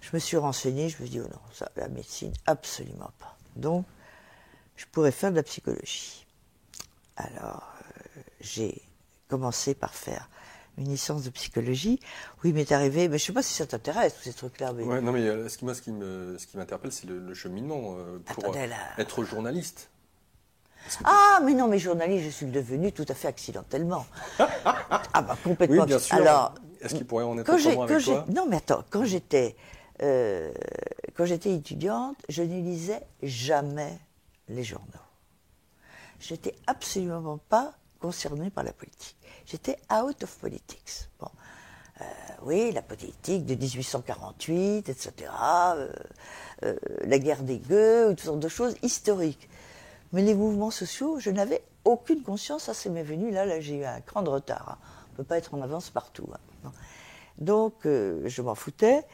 B: Je me suis renseignée, je me suis dit, oh non, ça, la médecine, absolument pas. Donc, je pourrais faire de la psychologie. Alors, j'ai commencé par faire une licence de psychologie. Oui, il m'est arrivé, mais je ne sais pas si ça t'intéresse, tous ces trucs-là. Mais...
A: Ouais, non, mais ce qui m'interpelle, c'est le cheminement pour
B: Attendez, là.
A: être journaliste.
B: Ah, mais non, mais journaliste, je suis devenu tout à fait accidentellement. Ah, bah, complètement.
A: Oui, bien sûr.
B: Alors,
A: est-ce qu'il pourrait en être autrement avec toi?
B: Non, mais attends, quand j'étais étudiante, je ne lisais jamais les journaux. Je n'étais absolument pas concernée par la politique. J'étais out of politics. Bon. Oui, la politique de 1848, etc., la guerre des gueux, toutes sortes de choses historiques. Mais les mouvements sociaux, je n'avais aucune conscience. Ça, c'est m'est venu, là j'ai eu un cran de retard. Hein. On ne peut pas être en avance partout. Hein. Donc, je m'en foutais.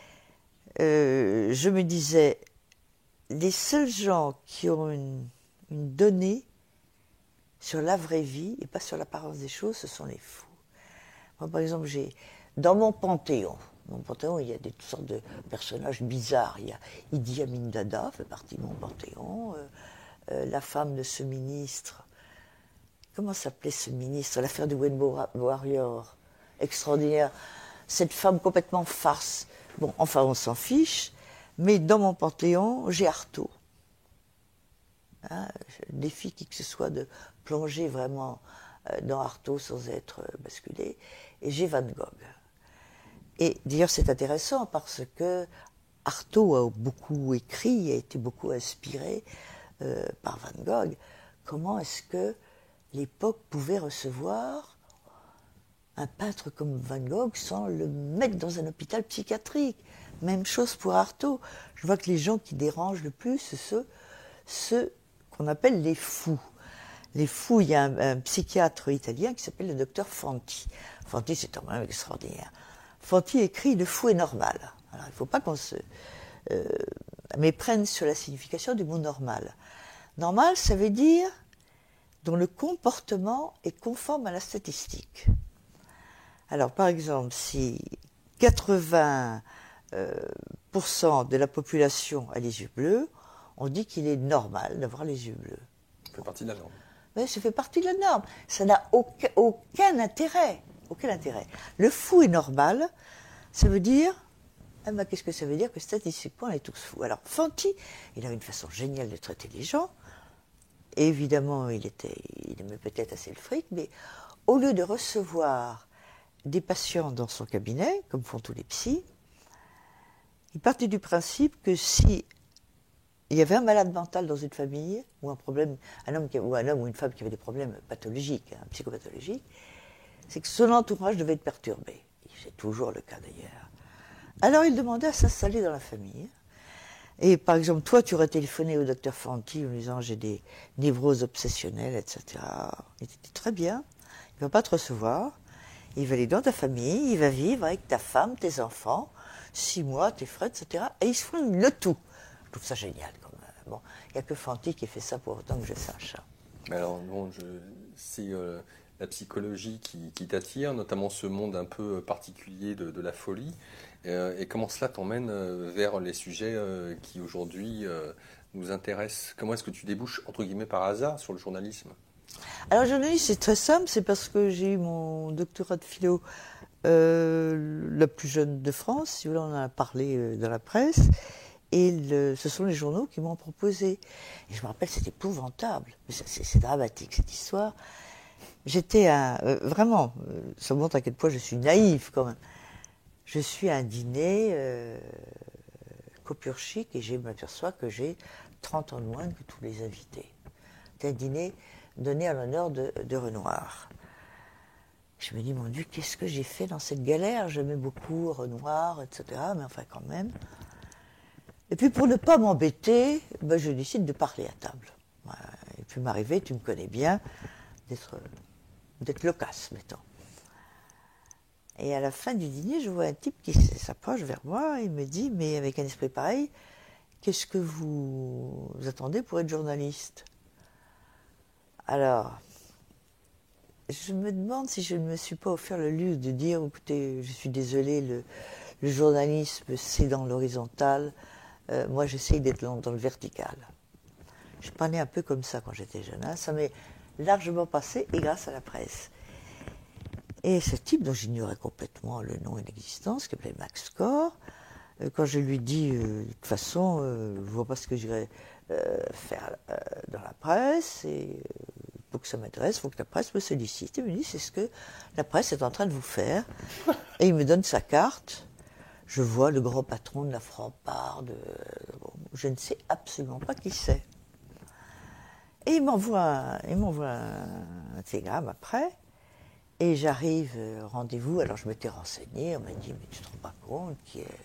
B: Je me disais, les seuls gens qui ont une donnée sur la vraie vie et pas sur l'apparence des choses, ce sont les fous. Moi, par exemple, dans mon panthéon, il y a toutes sortes de personnages bizarres. Il y a Idi Amin Dada, fait partie de mon panthéon. La femme de ce ministre, comment s'appelait ce ministre? L'affaire du Wayne Warrior, extraordinaire. Cette femme complètement farce. Bon, enfin, on s'en fiche. Mais dans mon panthéon, j'ai Artaud. Hein, je défie qui que ce soit de plonger vraiment dans Artaud sans être basculé. Et j'ai Van Gogh. Et d'ailleurs, c'est intéressant parce que Artaud a beaucoup écrit, a été beaucoup inspiré par Van Gogh. Comment est-ce que l'époque pouvait recevoir un peintre comme Van Gogh sans le mettre dans un hôpital psychiatrique? Même chose pour Artaud. Je vois que les gens qui dérangent le plus, c'est ceux qu'on appelle les fous. Les fous, il y a un psychiatre italien qui s'appelle le docteur Fanti. Fanti, c'est quand même extraordinaire. Fanti écrit « Le fou est normal ». Alors, il ne faut pas qu'on se méprenne sur la signification du mot « normal ». Normal, ça veut dire dont le comportement est conforme à la statistique. Alors, par exemple, si 80% de la population a les yeux bleus, on dit qu'il est normal d'avoir les yeux bleus.
A: Ça fait partie de la norme.
B: Oui, ça fait partie de la norme. Ça n'a aucun intérêt. Aucun intérêt. Le fou est normal, ça veut dire... Ah ben, qu'est-ce que ça veut dire? Que statistiquement, on est tous fous. Alors, Fanti, il avait une façon géniale de traiter les gens. Et évidemment, il aimait peut-être assez le fric, mais au lieu de recevoir des patients dans son cabinet, comme font tous les psys, il partait du principe que si il y avait un malade mental dans une famille, ou un homme ou une femme qui avait des problèmes pathologiques, psychopathologiques, c'est que son entourage devait être perturbé. C'est toujours le cas d'ailleurs. Alors il demandait à s'installer dans la famille. Et par exemple, toi, tu aurais téléphoné au docteur Fanti en lui disant « j'ai des névroses obsessionnelles, etc. » Il te dit « très bien, il ne va pas te recevoir, il va aller dans ta famille, il va vivre avec ta femme, tes enfants, 6 mois, tes frères, etc. Et ils se font le tout. » Je trouve ça génial. Bon, il n'y a que Fanti qui fait ça pour autant que je sache.
A: Mais alors, bon, c'est la psychologie qui t'attire, notamment ce monde un peu particulier de la folie. Et comment cela t'emmène vers les sujets qui aujourd'hui nous intéressent? Comment est-ce que tu débouches, entre guillemets, par hasard sur le journalisme?
B: Alors, le journalisme, c'est très simple, c'est parce que j'ai eu mon doctorat de philo la plus jeune de France, si vous voulez, on en a parlé dans la presse, et ce sont les journaux qui m'ont proposé. Et je me rappelle, c'est épouvantable, c'est dramatique cette histoire. J'étais vraiment, ça montre à quel point je suis naïve quand même. Je suis à un dîner Copurchic et je m'aperçois que j'ai 30 ans de moins que tous les invités. C'est un dîner donné à l'honneur de Renoir. Je me dis, mon Dieu, qu'est-ce que j'ai fait dans cette galère? J'aimais beaucoup Renoir, etc., mais enfin quand même. Et puis pour ne pas m'embêter, ben, je décide de parler à table. Et puis m'arriver, tu me connais bien, d'être loquace, mettons. Et à la fin du dîner, je vois un type qui s'approche vers moi et me dit, mais avec un esprit pareil, qu'est-ce que vous attendez pour être journaliste? Alors, je me demande si je ne me suis pas offert le luxe de dire, écoutez, je suis désolée, le journalisme, c'est dans l'horizontal. Moi, j'essaye d'être dans le vertical. Je parlais un peu comme ça quand j'étais jeune. Hein. Ça m'est largement passé, et grâce à la presse. Et ce type dont j'ignorais complètement le nom et l'existence, qui s'appelait Max Corr, quand je lui dis, de toute façon, je ne vois pas ce que j'irais faire dans la presse, et pour que ça m'intéresse, il faut que la presse me sollicite. Il me dit, c'est ce que la presse est en train de vous faire. Et il me donne sa carte. Je vois le grand patron de la Frampart, bon, je ne sais absolument pas qui c'est. Et il m'envoie un télégramme après. Et j'arrive au rendez-vous, alors je m'étais renseignée, on m'a dit, mais tu te rends pas compte qui est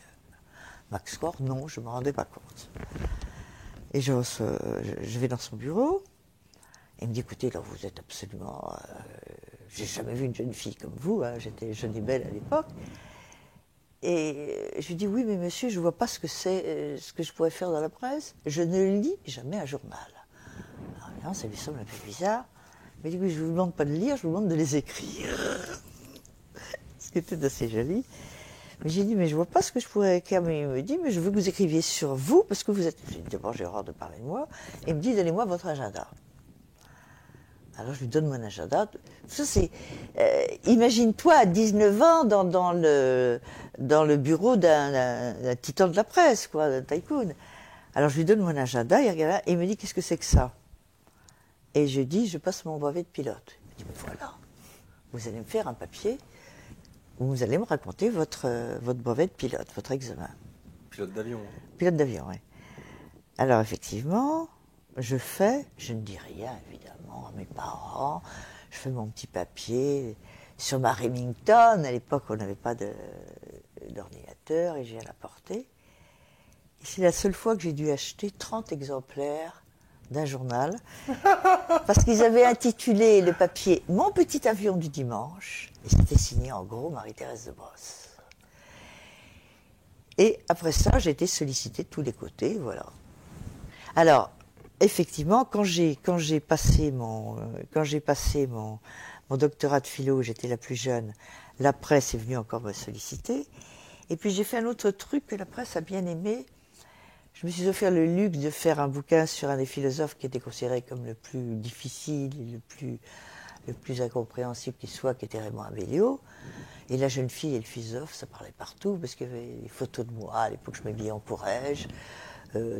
B: Max Corr? Non, je ne me rendais pas compte. Et je vais dans son bureau, et il me dit, écoutez, là vous êtes absolument... j'ai jamais vu une jeune fille comme vous, hein, j'étais jeune et belle à l'époque. Et je lui dis, oui, mais monsieur, je ne vois pas ce que c'est, ce que je pourrais faire dans la presse. Je ne lis jamais un journal. Alors là, ça lui semble un peu bizarre. Mais du coup, je ne vous demande pas de lire, je vous demande de les écrire. Ce qui était assez joli. Mais j'ai dit, mais je ne vois pas ce que je pourrais écrire. Mais il me dit, mais je veux que vous écriviez sur vous, parce que vous êtes... D'abord, j'ai horreur de parler de moi. Et il me dit, donnez-moi votre agenda. Alors, je lui donne mon agenda. Ça, c'est... imagine-toi, à 19 ans, dans le bureau d'un titan de la presse, quoi, d'un tycoon. Alors, je lui donne mon agenda, il regarde là, et il me dit, qu'est-ce que c'est que ça? Et je dis, je passe mon brevet de pilote. Il me dit, mais voilà, vous allez me faire un papier où vous allez me raconter votre brevet de pilote, votre examen.
A: Pilote d'avion.
B: Pilote d'avion, oui. Alors, effectivement, je ne dis rien, évidemment, à mes parents. Je fais mon petit papier sur ma Remington. À l'époque, on n'avait pas d'ordinateur et j'ai à la portée. Et c'est la seule fois que j'ai dû acheter 30 exemplaires d'un journal, parce qu'ils avaient intitulé le papier « Mon petit avion du dimanche », et c'était signé en gros Marie-Thérèse de Brosse. Et après ça, j'ai été sollicitée de tous les côtés, voilà. Alors, effectivement, quand j'ai passé mon doctorat de philo, j'étais la plus jeune, la presse est venue encore me solliciter. Et puis j'ai fait un autre truc que la presse a bien aimé. Je me suis offert le luxe de faire un bouquin sur un des philosophes qui était considéré comme le plus difficile et le plus incompréhensible qui soit, qui était Raymond Abellio. Et la jeune fille et le philosophe, ça parlait partout, parce qu'il y avait des photos de moi, à l'époque je m'habillais en courage,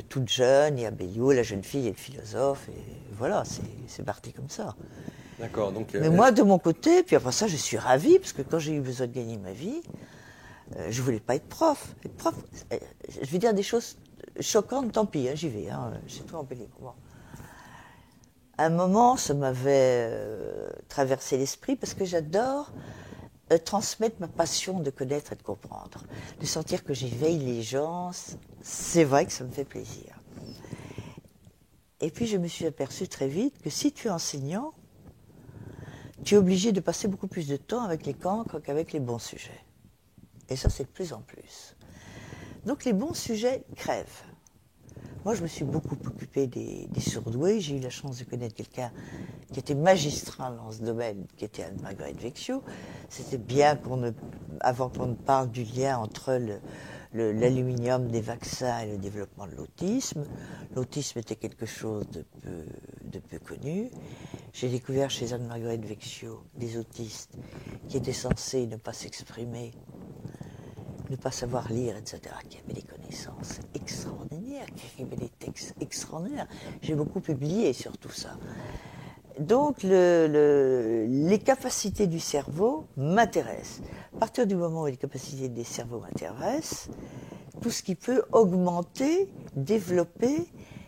B: toute jeune, et Abellio, la jeune fille et le philosophe, et voilà, c'est parti comme ça.
A: D'accord, donc...
B: Mais moi, de mon côté, puis après ça, je suis ravie, parce que quand j'ai eu besoin de gagner ma vie, je voulais pas être prof. Être prof, je vais dire des choses choquantes, tant pis, hein, j'y vais, hein, c'est tout embelli pour moi. À un moment, ça m'avait traversé l'esprit, parce que j'adore transmettre ma passion de connaître et de comprendre. De sentir que j'éveille les gens, c'est vrai que ça me fait plaisir. Et puis je me suis aperçue très vite que si tu es enseignant, tu es obligé de passer beaucoup plus de temps avec les cancres qu'avec les bons sujets. Et ça, c'est de plus en plus. Donc les bons sujets crèvent. Moi, je me suis beaucoup occupée des surdoués. J'ai eu la chance de connaître quelqu'un qui était magistral dans ce domaine, qui était Anne-Marguerite Vecchio. C'était bien avant qu'on ne parle du lien entre l'aluminium des vaccins et le développement de l'autisme. L'autisme était quelque chose de peu connu. J'ai découvert chez Anne-Marguerite Vecchio des autistes qui étaient censés ne pas s'exprimer, ne pas savoir lire, etc., qui avaient des connaissances extraordinaires, qui écrivaient des textes extraordinaires. J'ai beaucoup publié sur tout ça. Donc, les capacités du cerveau m'intéressent. À partir du moment où les capacités des cerveaux m'intéressent, tout ce qui peut augmenter, développer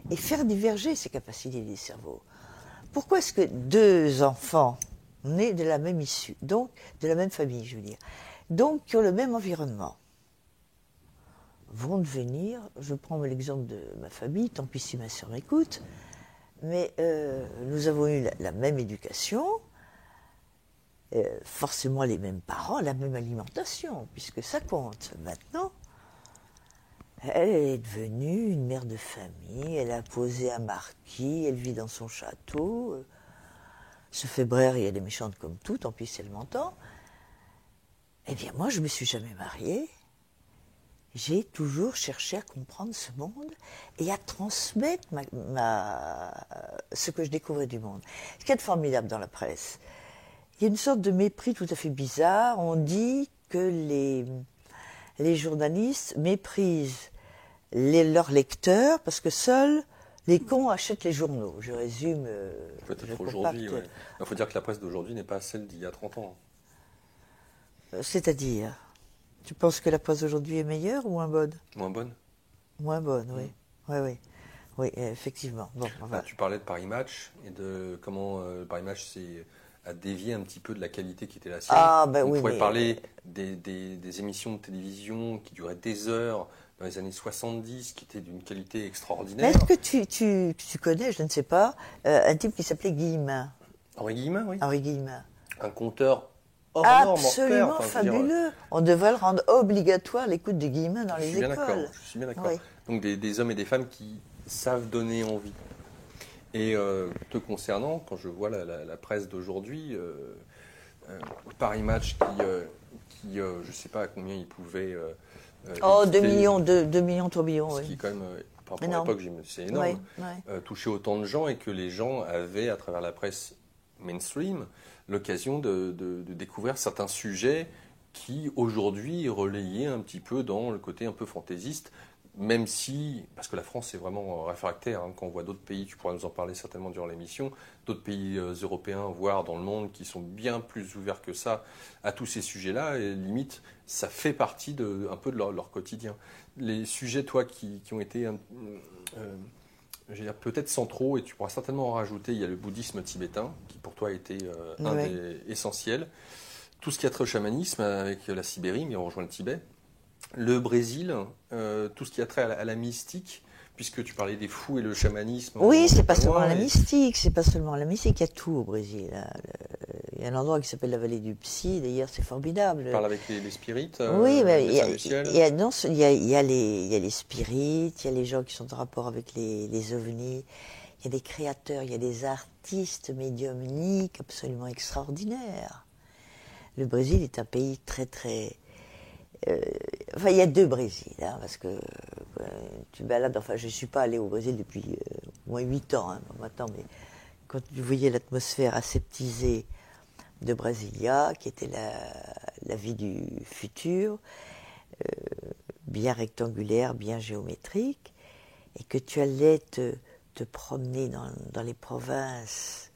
B: et faire diverger ces capacités des cerveaux. Pourquoi est-ce que deux enfants nés de la même issue, donc de la même famille, je veux dire, donc qui ont le même environnement, vont devenir, je prends l'exemple de ma famille, tant pis si ma soeur m'écoute, mais nous avons eu la même éducation, forcément les mêmes parents, la même alimentation, puisque ça compte. Maintenant, elle est devenue une mère de famille, elle a posé un marquis, elle vit dans son château. se fait braire, il y a des méchantes comme tout, tant pis si elle m'entend. Eh bien, moi, je ne me suis jamais mariée. J'ai toujours cherché à comprendre ce monde et à transmettre ce que je découvrais du monde. Ce qui est formidable dans la presse, il y a une sorte de mépris tout à fait bizarre. On dit que les journalistes méprisent leurs lecteurs parce que seuls les cons achètent les journaux. Je résume.
A: Peut-être aujourd'hui, ouais. Il faut dire que la presse d'aujourd'hui n'est pas celle d'il y a 30 ans.
B: C'est-à-dire, tu penses que la presse d'aujourd'hui est meilleure ou moins bonne?
A: Moins bonne?
B: Moins bonne, oui. Oui, oui, effectivement. Bon,
A: enfin. Tu parlais de Paris Match et de comment Paris Match a dévié un petit peu de la qualité qui était la sienne. On pourrait parler des émissions de télévision qui duraient des heures dans les années 70, qui étaient d'une qualité extraordinaire.
B: Est-ce que tu connais, je ne sais pas, un type qui s'appelait Guillemin?
A: Henri Guillemin, oui.
B: Henri Guillemin.
A: Un conteur
B: absolument fabuleux. On devrait le rendre obligatoire, l'écoute de Guillemin dans les écoles.
A: Je suis bien d'accord. Oui. Donc des hommes et des femmes qui savent donner envie. Et te concernant, quand je vois la presse d'aujourd'hui, Paris Match qui je ne sais pas à combien il pouvait...
B: 2 millions, 3 millions,
A: ce
B: oui.
A: qui quand même, par rapport à l'époque, c'est énorme.
B: Oui.
A: Toucher autant de gens et que les gens avaient, à travers la presse mainstream, l'occasion de découvrir certains sujets qui, aujourd'hui, relayaient un petit peu dans le côté un peu fantaisiste, même si, parce que la France est vraiment réfractaire, hein, quand on voit d'autres pays, tu pourras nous en parler certainement durant l'émission, d'autres pays européens, voire dans le monde, qui sont bien plus ouverts que ça à tous ces sujets-là, et limite, ça fait partie un peu de leur quotidien. Les sujets, toi, qui ont été... je veux dire, peut-être centraux, et tu pourras certainement en rajouter, il y a le bouddhisme tibétain, qui pour toi a été un des essentiels. Tout ce qui a trait au chamanisme, avec la Sibérie, mais on rejoint le Tibet. Le Brésil, tout ce qui a trait à la mystique, puisque tu parlais des fous et le chamanisme.
B: Oui, c'est pas seulement la mystique, c'est pas seulement la mystique, il y a tout au Brésil. Il y a un endroit qui s'appelle la vallée du Psy, d'ailleurs c'est formidable.
A: Tu parles avec les spirites,
B: oui, mais il y a les
A: spirites,
B: il y a les gens qui sont en rapport avec les ovnis, il y a des créateurs, il y a des artistes médiumniques absolument extraordinaires. Le Brésil est un pays très très... il y a 2 Brésils, hein, parce que tu balades, enfin je ne suis pas allé au Brésil depuis au moins 8 ans, hein, maintenant, mais quand tu voyais l'atmosphère aseptisée de Brasilia, qui était la vie du futur, bien rectangulaire, bien géométrique, et que tu allais te promener dans les provinces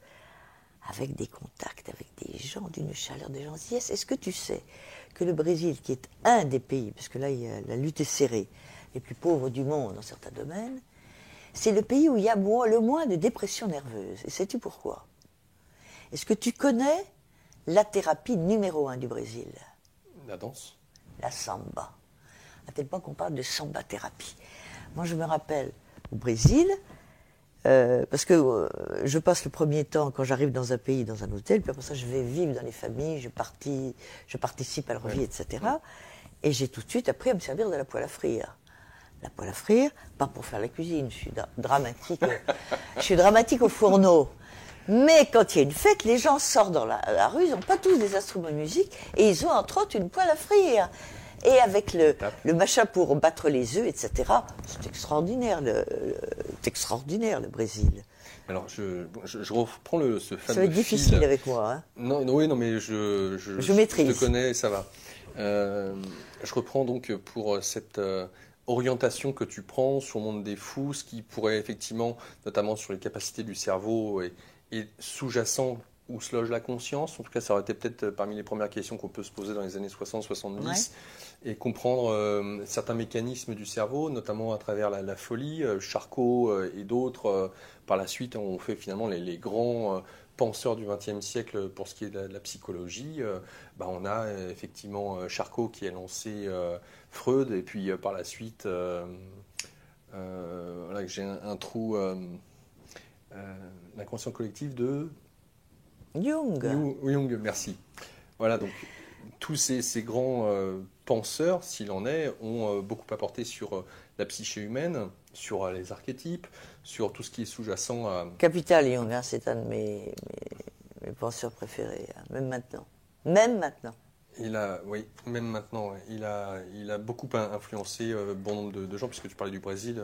B: avec des contacts, avec des gens d'une chaleur, des gentillesse. Est-ce que tu sais que le Brésil, qui est un des pays, parce que là la lutte est serrée, les plus pauvres du monde dans certains domaines, c'est le pays où il y a le moins de dépression nerveuse. Et sais-tu pourquoi? Est-ce que tu connais la thérapie numéro 1 du Brésil?
A: La danse?
B: La samba. À tel point qu'on parle de samba thérapie. Moi, je me rappelle au Brésil, parce que je passe le premier temps, quand j'arrive dans un pays, dans un hôtel, puis après ça, je vais vivre dans les familles, je participe à leur vie, etc. Et j'ai tout de suite appris à me servir de la poêle à frire. La poêle à frire, pas pour faire la cuisine, je suis dramatique. Je suis dramatique au fourneau. Mais quand il y a une fête, les gens sortent dans la rue, ils n'ont pas tous des instruments de musique, et ils ont entre autres une poêle à frire. Et avec le machin pour battre les œufs, etc. C'est extraordinaire, le Brésil.
A: Alors, je reprends ce fameux
B: Ça va être difficile
A: fil.
B: avec moi. Hein.
A: Non, mais je
B: maîtrise.
A: Je te connais, ça va. Je reprends donc pour cette orientation que tu prends sur le monde des fous, ce qui pourrait effectivement, notamment sur les capacités du cerveau et sous-jacent où se loge la conscience. En tout cas, ça aurait été peut-être parmi les premières questions qu'on peut se poser dans les années 60-70, et comprendre certains mécanismes du cerveau, notamment à travers la folie. Charcot et d'autres, par la suite, ont fait finalement les grands penseurs du XXe siècle pour ce qui est de la psychologie. On a effectivement Charcot qui a lancé Freud, et puis par la suite, voilà, j'ai un trou, l'inconscient collectif de... Jung, merci. Voilà, donc tous ces grands penseurs, s'il en est, ont beaucoup apporté sur la psyché humaine, sur les archétypes, sur tout ce qui est sous-jacent à...
B: Capital Jung, hein, c'est un de mes mes penseurs préférés, hein, même maintenant. Même maintenant.
A: Oui, même maintenant, ouais. Il a beaucoup influencé bon nombre de gens, puisque tu parlais du Brésil.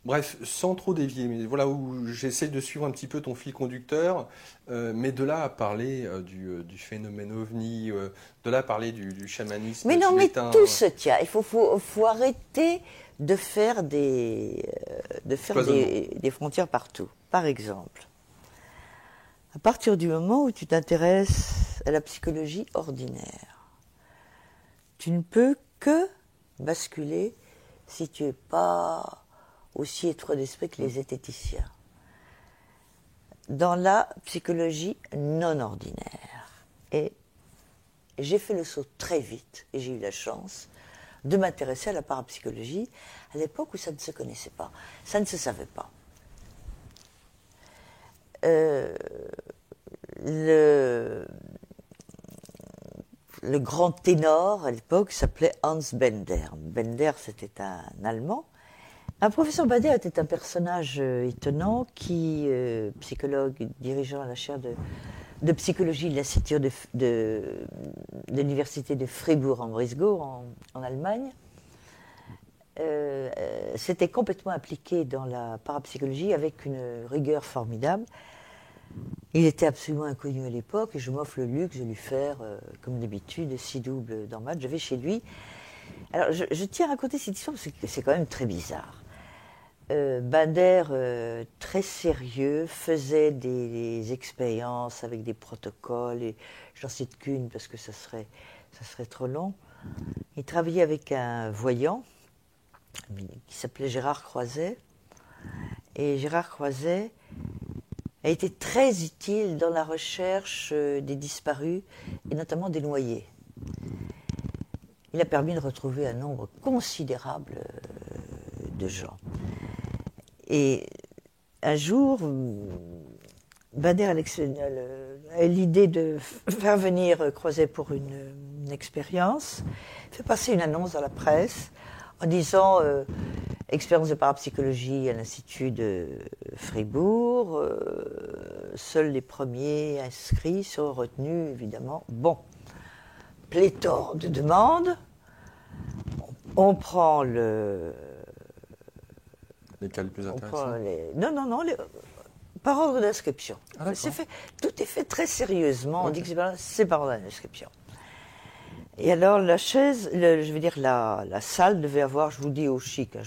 A: Bref, sans trop dévier, mais voilà où j'essaie de suivre un petit peu ton fil conducteur, mais de là à parler du phénomène ovni, de là à parler du chamanisme
B: Mais non, mais
A: tibétain.
B: tout se tient. Il faut arrêter de faire des frontières partout. Par exemple, à partir du moment où tu t'intéresses à la psychologie ordinaire, tu ne peux que basculer si tu n'es pas aussi étroit d'esprit que les zététiciens. Dans la psychologie non ordinaire. Et j'ai fait le saut très vite, et j'ai eu la chance de m'intéresser à la parapsychologie à l'époque où ça ne se connaissait pas, ça ne se savait pas. Le grand ténor à l'époque s'appelait Hans Bender. Bender, c'était un Allemand. Un professeur Bender était un personnage étonnant qui, psychologue dirigeant la chaire de psychologie de l'Institut de l'Université de Fribourg-en-Brisgau en Allemagne, s'était complètement impliqué dans la parapsychologie avec une rigueur formidable. Il était absolument inconnu à l'époque et je m'offre le luxe de lui faire, comme d'habitude, 6 doubles dans match. Je vais chez lui. Alors, je tiens à raconter cette histoire parce que c'est quand même très bizarre. Bender, très sérieux, faisait des expériences avec des protocoles, et j'en cite qu'une parce que ça serait trop long. Il travaillait avec un voyant qui s'appelait Gérard Croiset, et Gérard Croiset a été très utile dans la recherche des disparus, et notamment des noyés. Il a permis de retrouver un nombre considérable de gens. Et un jour, Bender a l'idée de faire venir Croiset pour une expérience, fait passer une annonce dans la presse en disant expérience de parapsychologie à l'Institut de Fribourg, seuls les premiers inscrits seront retenus, évidemment. Bon, pléthore de demandes, on prend
A: Les cas les plus intéressants.
B: Non, par ordre d'inscription.
A: Ah,
B: Tout est fait très sérieusement. Okay. On dit que c'est par ordre d'inscription. Et alors la chaise, la salle devait avoir, je vous dis au chic, hein,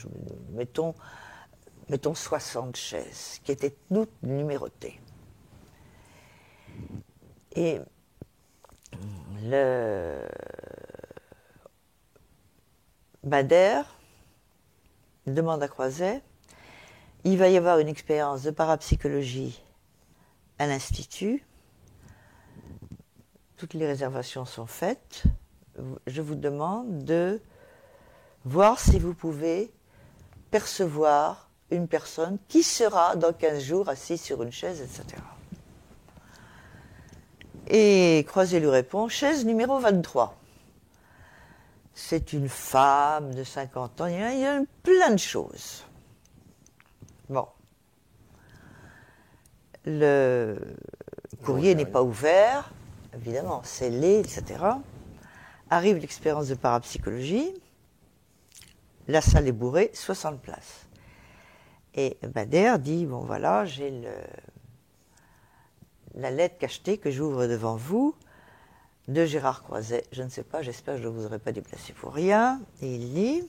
B: mettons 60 chaises, qui étaient toutes numérotées. Et Bender demande à Croiset, il va y avoir une expérience de parapsychologie à l'Institut. Toutes les réservations sont faites. Je vous demande de voir si vous pouvez percevoir une personne qui sera dans 15 jours assise sur une chaise, etc. Et Croiset lui répond, chaise numéro 23. C'est une femme de 50 ans, il y a plein de choses. Bon. Le courrier n'est pas ouvert, évidemment, scellé, etc. Arrive l'expérience de parapsychologie, la salle est bourrée, 60 places. Et Bender dit, bon voilà, j'ai la lettre cachetée que j'ouvre devant vous, de Gérard Croiset, je ne sais pas, j'espère que je ne vous aurai pas déplacé pour rien. Et il lit,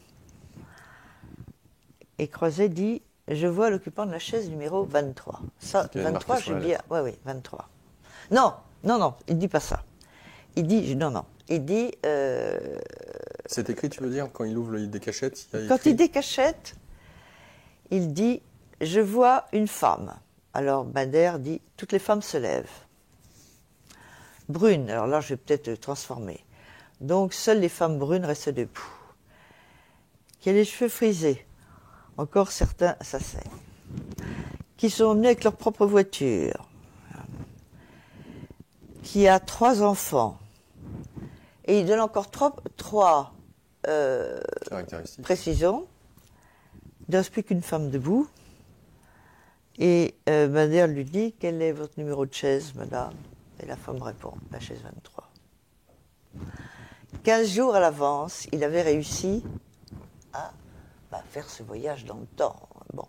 B: et Croiset dit, je vois l'occupant de la chaise numéro 23. Ça, 23, j'ai bien... Oui, 23. Non, il ne dit pas ça. Il dit, il dit...
A: C'est écrit, tu veux dire, quand il ouvre des cachettes,
B: quand il décachette, il dit, je vois une femme. Alors Bender dit, toutes les femmes se lèvent. Brune, alors là je vais peut-être transformer. Donc seules les femmes brunes restent debout. Qui a les cheveux frisés, encore certains s'asseyent. Qui sont venus avec leur propre voiture. Qui a 3 enfants. Et il donne encore 3 précisions. Il ne reste plus qu'une femme debout. Et Bender lui dit, quel est votre numéro de chaise, madame ? Et la femme répond, la chaise 23. 15 jours à l'avance, il avait réussi à faire ce voyage dans le temps. Bon.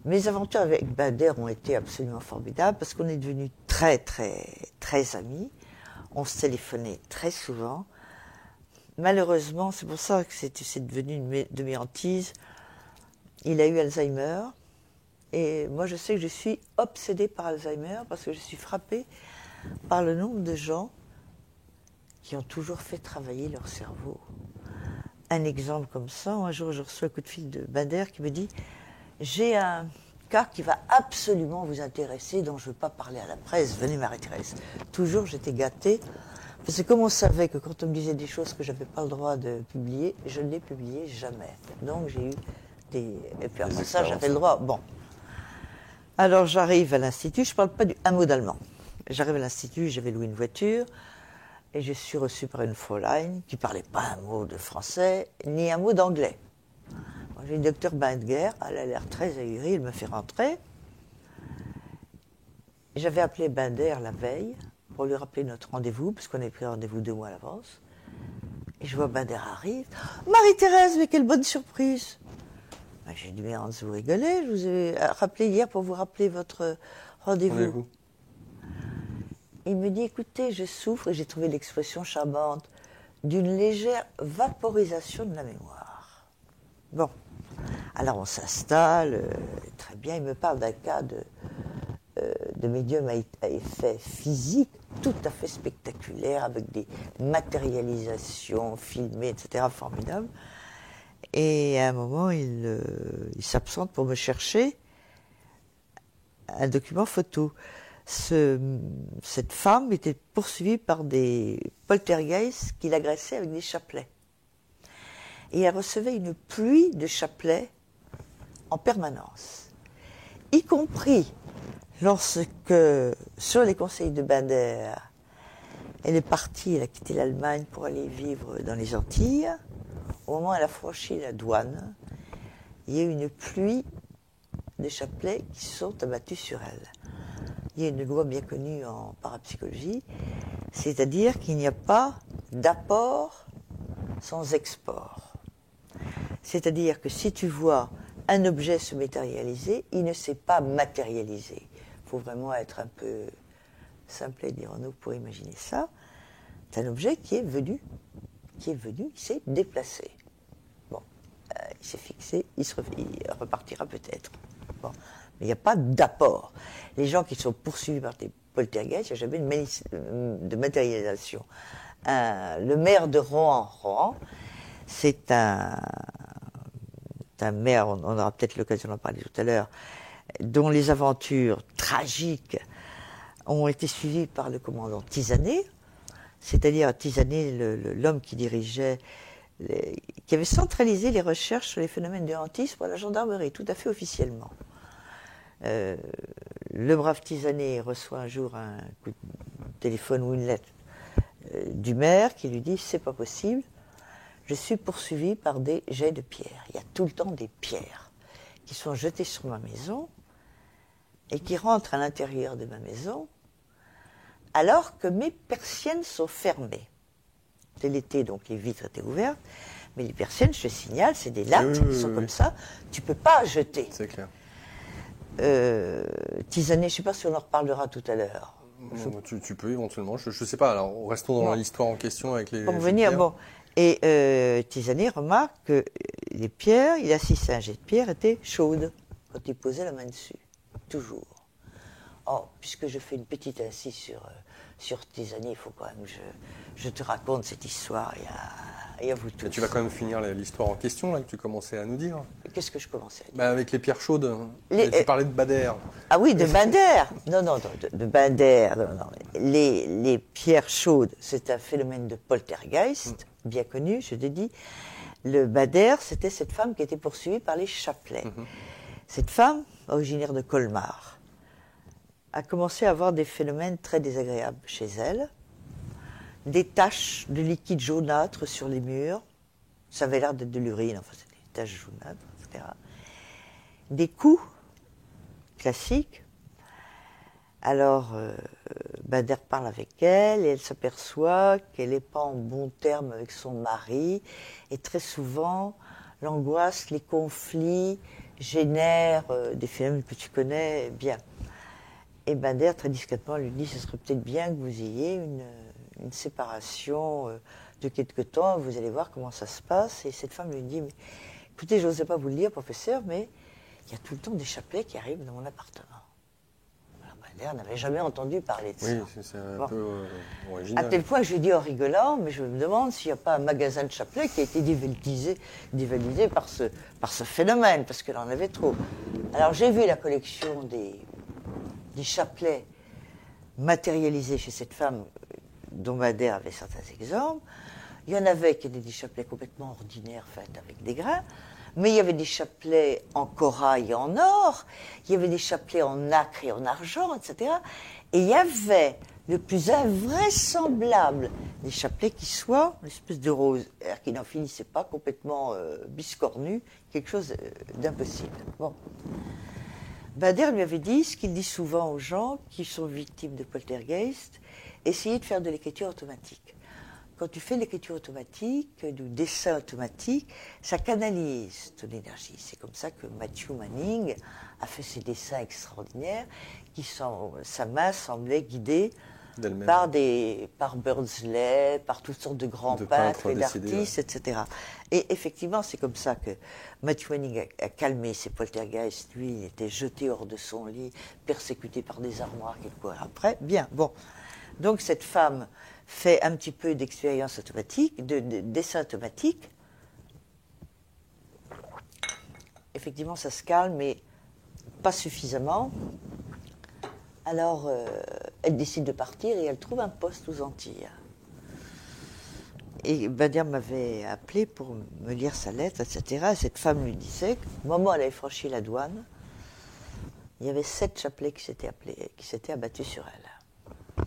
B: Mes aventures avec Bader ont été absolument formidables parce qu'on est devenus très, très, très amis. On se téléphonait très souvent. Malheureusement, c'est pour ça que c'est devenu une de mes hantises. Il a eu Alzheimer. Et moi, je sais que je suis obsédée par Alzheimer parce que je suis frappée par le nombre de gens qui ont toujours fait travailler leur cerveau. Un exemple comme ça, un jour, je reçois un coup de fil de Bader qui me dit « J'ai un cas qui va absolument vous intéresser, dont je ne veux pas parler à la presse, venez Marie-Thérèse. » Toujours, j'étais gâtée, parce que comme on savait que quand on me disait des choses que je n'avais pas le droit de publier, je ne les publiais jamais. Donc j'ai eu des... Et puis après ça, j'avais le droit. Bon. Alors j'arrive à l'Institut, je ne parle pas un mot d'allemand. J'arrive à l'Institut, j'avais loué une voiture, et je suis reçue par une Fräulein qui ne parlait pas un mot de français, ni un mot d'anglais. J'ai une docteur Binder, elle a l'air très ahurie, elle me fait rentrer. J'avais appelé Binder la veille pour lui rappeler notre rendez-vous, parce qu'on avait pris rendez-vous 2 mois à l'avance. Et je vois Binder arrive. Marie-Thérèse, mais quelle bonne surprise! J'ai dit, mais Hans, vous rigolez, je vous ai rappelé hier pour vous rappeler votre rendez-vous. Il me dit, écoutez, je souffre, et j'ai trouvé l'expression charmante, d'une légère vaporisation de la mémoire. Bon. Alors on s'installe, très bien, il me parle d'un cas de médium à effet physique tout à fait spectaculaire, avec des matérialisations filmées, etc., formidables. Et à un moment, il s'absente pour me chercher un document photo. Cette femme était poursuivie par des poltergeists qui l'agressaient avec des chapelets. Et elle recevait une pluie de chapelets en permanence, y compris lorsque, sur les conseils de Binder, elle est partie, elle a quitté l'Allemagne pour aller vivre dans les Antilles. Au moment où elle a franchi la douane, il y a eu une pluie de chapelets qui sont abattus sur elle. Il y a une loi bien connue en parapsychologie, c'est-à-dire qu'il n'y a pas d'apport sans export. C'est-à-dire que si tu vois un objet se matérialiser, il ne s'est pas matérialisé. Il faut vraiment être un peu simple, dirons-nous, pour imaginer ça. C'est un objet qui est venu, il s'est déplacé. Bon, il s'est fixé, il repartira peut-être. Bon, mais il n'y a pas d'apport. Les gens qui sont poursuivis par des poltergeists, il n'y a jamais de matérialisation. Le maire de Rohan, c'est un maire, on aura peut-être l'occasion d'en parler tout à l'heure, dont les aventures tragiques ont été suivies par le commandant Tisanet, c'est-à-dire Tisanet, l'homme qui dirigeait, qui avait centralisé les recherches sur les phénomènes de hantise pour la gendarmerie, tout à fait officiellement. Le brave Tisanet reçoit un jour un coup de téléphone ou une lettre du maire qui lui dit « c'est pas possible, je suis poursuivi par des jets de pierres. Il y a tout le temps des pierres qui sont jetées sur ma maison et qui rentrent à l'intérieur de ma maison alors que mes persiennes sont fermées. » C'était l'été, donc les vitres étaient ouvertes, mais les persiennes, je te signale, c'est des lattes, elles sont comme ça, tu ne peux pas jeter.
A: C'est clair.
B: Tisanet, je ne sais pas si on en reparlera tout à l'heure.
A: Tu peux éventuellement, je ne sais pas, alors restons dans l'histoire en question avec les...
B: Pour venir, bon... Et Tisanet remarque que les pierres, il assiste à un jet de pierre, étaient chaudes quand il posait la main dessus, toujours. Oh, puisque je fais une petite incise sur Tisanet, il faut quand même que je te raconte cette histoire et à vous tous.
A: Mais tu vas quand même finir l'histoire en question, là, que tu commençais à nous dire.
B: Qu'est-ce que je commençais à dire?
A: Avec les pierres chaudes. Tu parlais de Bader.
B: Ah oui, de Binder. Non, de Binder. Non. Les pierres chaudes, c'est un phénomène de poltergeist, bien connu, je t'ai dit. Le Bader, c'était cette femme qui était poursuivie par les chapelets. Cette femme, originaire de Colmar, a commencé à avoir des phénomènes très désagréables chez elle. Des taches de liquide jaunâtre sur les murs. Ça avait l'air d'être de l'urine, enfin, c'était des taches jaunâtres, etc. Des coups classiques. Alors, Bader parle avec elle et elle s'aperçoit qu'elle n'est pas en bon terme avec son mari. Et très souvent, l'angoisse, les conflits génèrent des phénomènes que tu connais bien. Et Bader, très discrètement, lui dit, ce serait peut-être bien que vous ayez une séparation de quelque temps, vous allez voir comment ça se passe. Et cette femme lui dit, mais, écoutez, je n'osais pas vous le dire, professeur, mais il y a tout le temps des chapelets qui arrivent dans mon appartement. Alors Bader n'avait jamais entendu parler de ça.
A: Oui, c'est un peu original.
B: À tel point que je lui dis en rigolant, mais je me demande s'il n'y a pas un magasin de chapelets qui a été dévalisé par ce phénomène, parce qu'elle en avait trop. Alors j'ai vu la collection des chapelets matérialisés chez cette femme dont Bader avait certains exemples. Il y en avait qui étaient des chapelets complètement ordinaires faits avec des grains, mais il y avait des chapelets en corail et en or, il y avait des chapelets en nacre et en argent, etc. Et il y avait le plus invraisemblable des chapelets qui soient une espèce de rose, qui n'en finissait pas, complètement biscornu, quelque chose d'impossible. Bon. Bader lui avait dit ce qu'il dit souvent aux gens qui sont victimes de poltergeist, essayez de faire de l'écriture automatique. Quand tu fais de l'écriture automatique, du dessin automatique, ça canalise ton énergie. C'est comme ça que Matthew Manning a fait ses dessins extraordinaires, sa main semblait guidée par Beardsley, par toutes sortes de grands peintres et d'artistes, etc. Et effectivement, c'est comme ça que Matthew Manning a calmé ses poltergeists. Lui, il était jeté hors de son lit, persécuté par des armoires, quelques heures après. Bien, bon. Donc cette femme fait un petit peu d'expérience automatique, de dessin automatique. Effectivement, ça se calme, mais pas suffisamment. Alors, elle décide de partir et elle trouve un poste aux Antilles. Et Bader m'avait appelé pour me lire sa lettre, etc. Et cette femme lui disait qu'au moment où elle avait franchi la douane, il y avait 7 chapelets qui s'étaient abattus sur elle.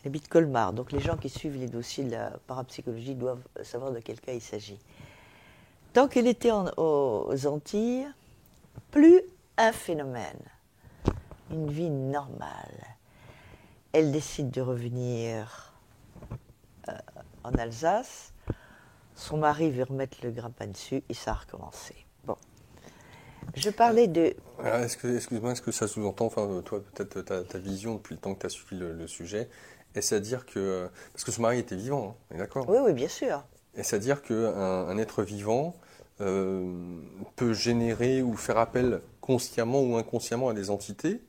B: Elle habite Colmar, donc les gens qui suivent les dossiers de la parapsychologie doivent savoir de quel cas il s'agit. Tant qu'elle était aux Antilles, plus un phénomène, une vie normale. Elle décide de revenir en Alsace, son mari veut remettre le grappin dessus et ça a recommencé. Bon. Je parlais de...
A: Excuse-moi, est-ce que ça sous-entend, enfin, toi, peut-être ta vision depuis le temps que tu as suivi le sujet, est-ce à dire que... Parce que ce mari était vivant, on est d'accord ?
B: Oui, oui, bien sûr.
A: Est-ce à dire qu'un être vivant peut générer ou faire appel consciemment ou inconsciemment à des entités,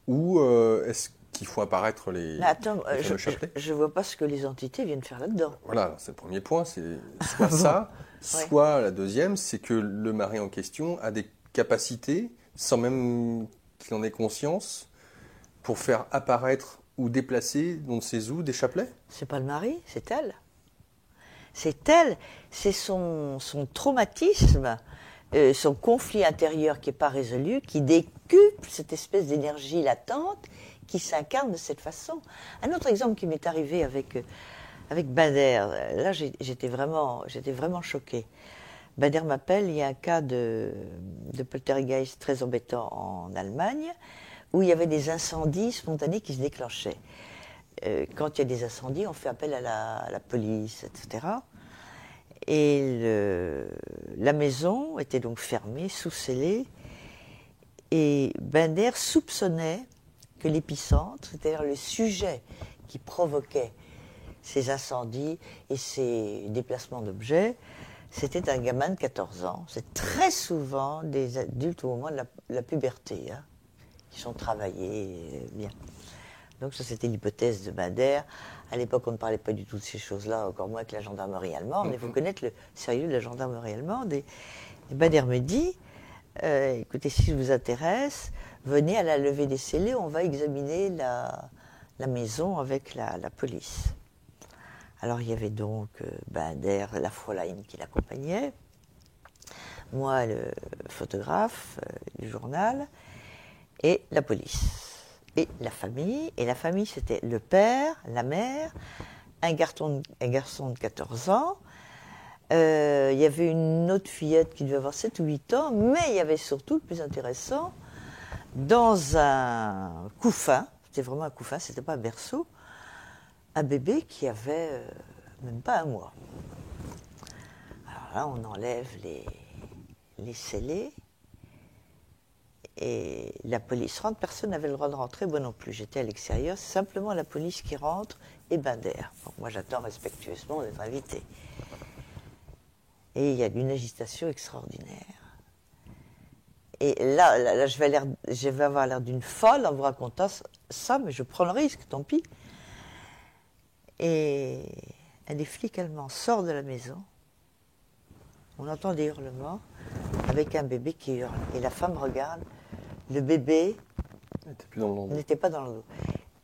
A: ou est-ce qu'il faut apparaître les...
B: Mais attends, je ne vois pas ce que les entités viennent faire là-dedans.
A: Voilà, c'est le premier point, c'est soit ça, soit la deuxième, c'est que le mari en question a des capacités, sans même qu'il en ait conscience, pour faire apparaître ou déplacer, on ne sait où, des chapelets ?
B: C'est pas le mari, c'est elle. C'est elle, c'est son traumatisme, son conflit intérieur qui n'est pas résolu, qui décuple cette espèce d'énergie latente qui s'incarne de cette façon. Un autre exemple qui m'est arrivé avec Bader, là j'étais vraiment choquée. Bader m'appelle, il y a un cas de poltergeist très embêtant en Allemagne, où il y avait des incendies spontanés qui se déclenchaient. Quand il y a des incendies, on fait appel à la police, etc. Et la maison était donc fermée, sous-scellée, et Bader soupçonnait que l'épicentre, c'est-à-dire le sujet qui provoquait ces incendies et ces déplacements d'objets, c'était un gamin de 14 ans. C'est très souvent des adultes au moment de la puberté, hein, qui sont travaillés bien. Donc ça, c'était l'hypothèse de Bader. À l'époque, on ne parlait pas du tout de ces choses-là, encore moins que la gendarmerie allemande. Il faut connaître le sérieux de la gendarmerie allemande. Et Bader me dit, écoutez, si ça vous intéresse, venez à la levée des scellés, on va examiner la maison avec la police. Alors il y avait donc Bader, la Fräulein qui l'accompagnait, moi le photographe du journal, et la police. Et la famille c'était le père, la mère, un garçon de 14 ans, il y avait une autre fillette qui devait avoir 7 ou 8 ans, mais il y avait surtout, le plus intéressant, dans un couffin, c'était vraiment un couffin, c'était pas un berceau. Un bébé qui avait même pas 1 mois. Alors là, on enlève les scellés. Et la police rentre, personne n'avait le droit de rentrer, moi non plus, j'étais à l'extérieur, c'est simplement la police qui rentre et bain d'air. Donc moi j'attends respectueusement d'être invité. Et il y a une agitation extraordinaire. Et là je vais avoir l'air d'une folle en vous racontant ça, mais je prends le risque, tant pis. Et un des flics allemands sort de la maison, on entend des hurlements, avec un bébé qui hurle. Et la femme regarde, le bébé n'était pas dans le dos.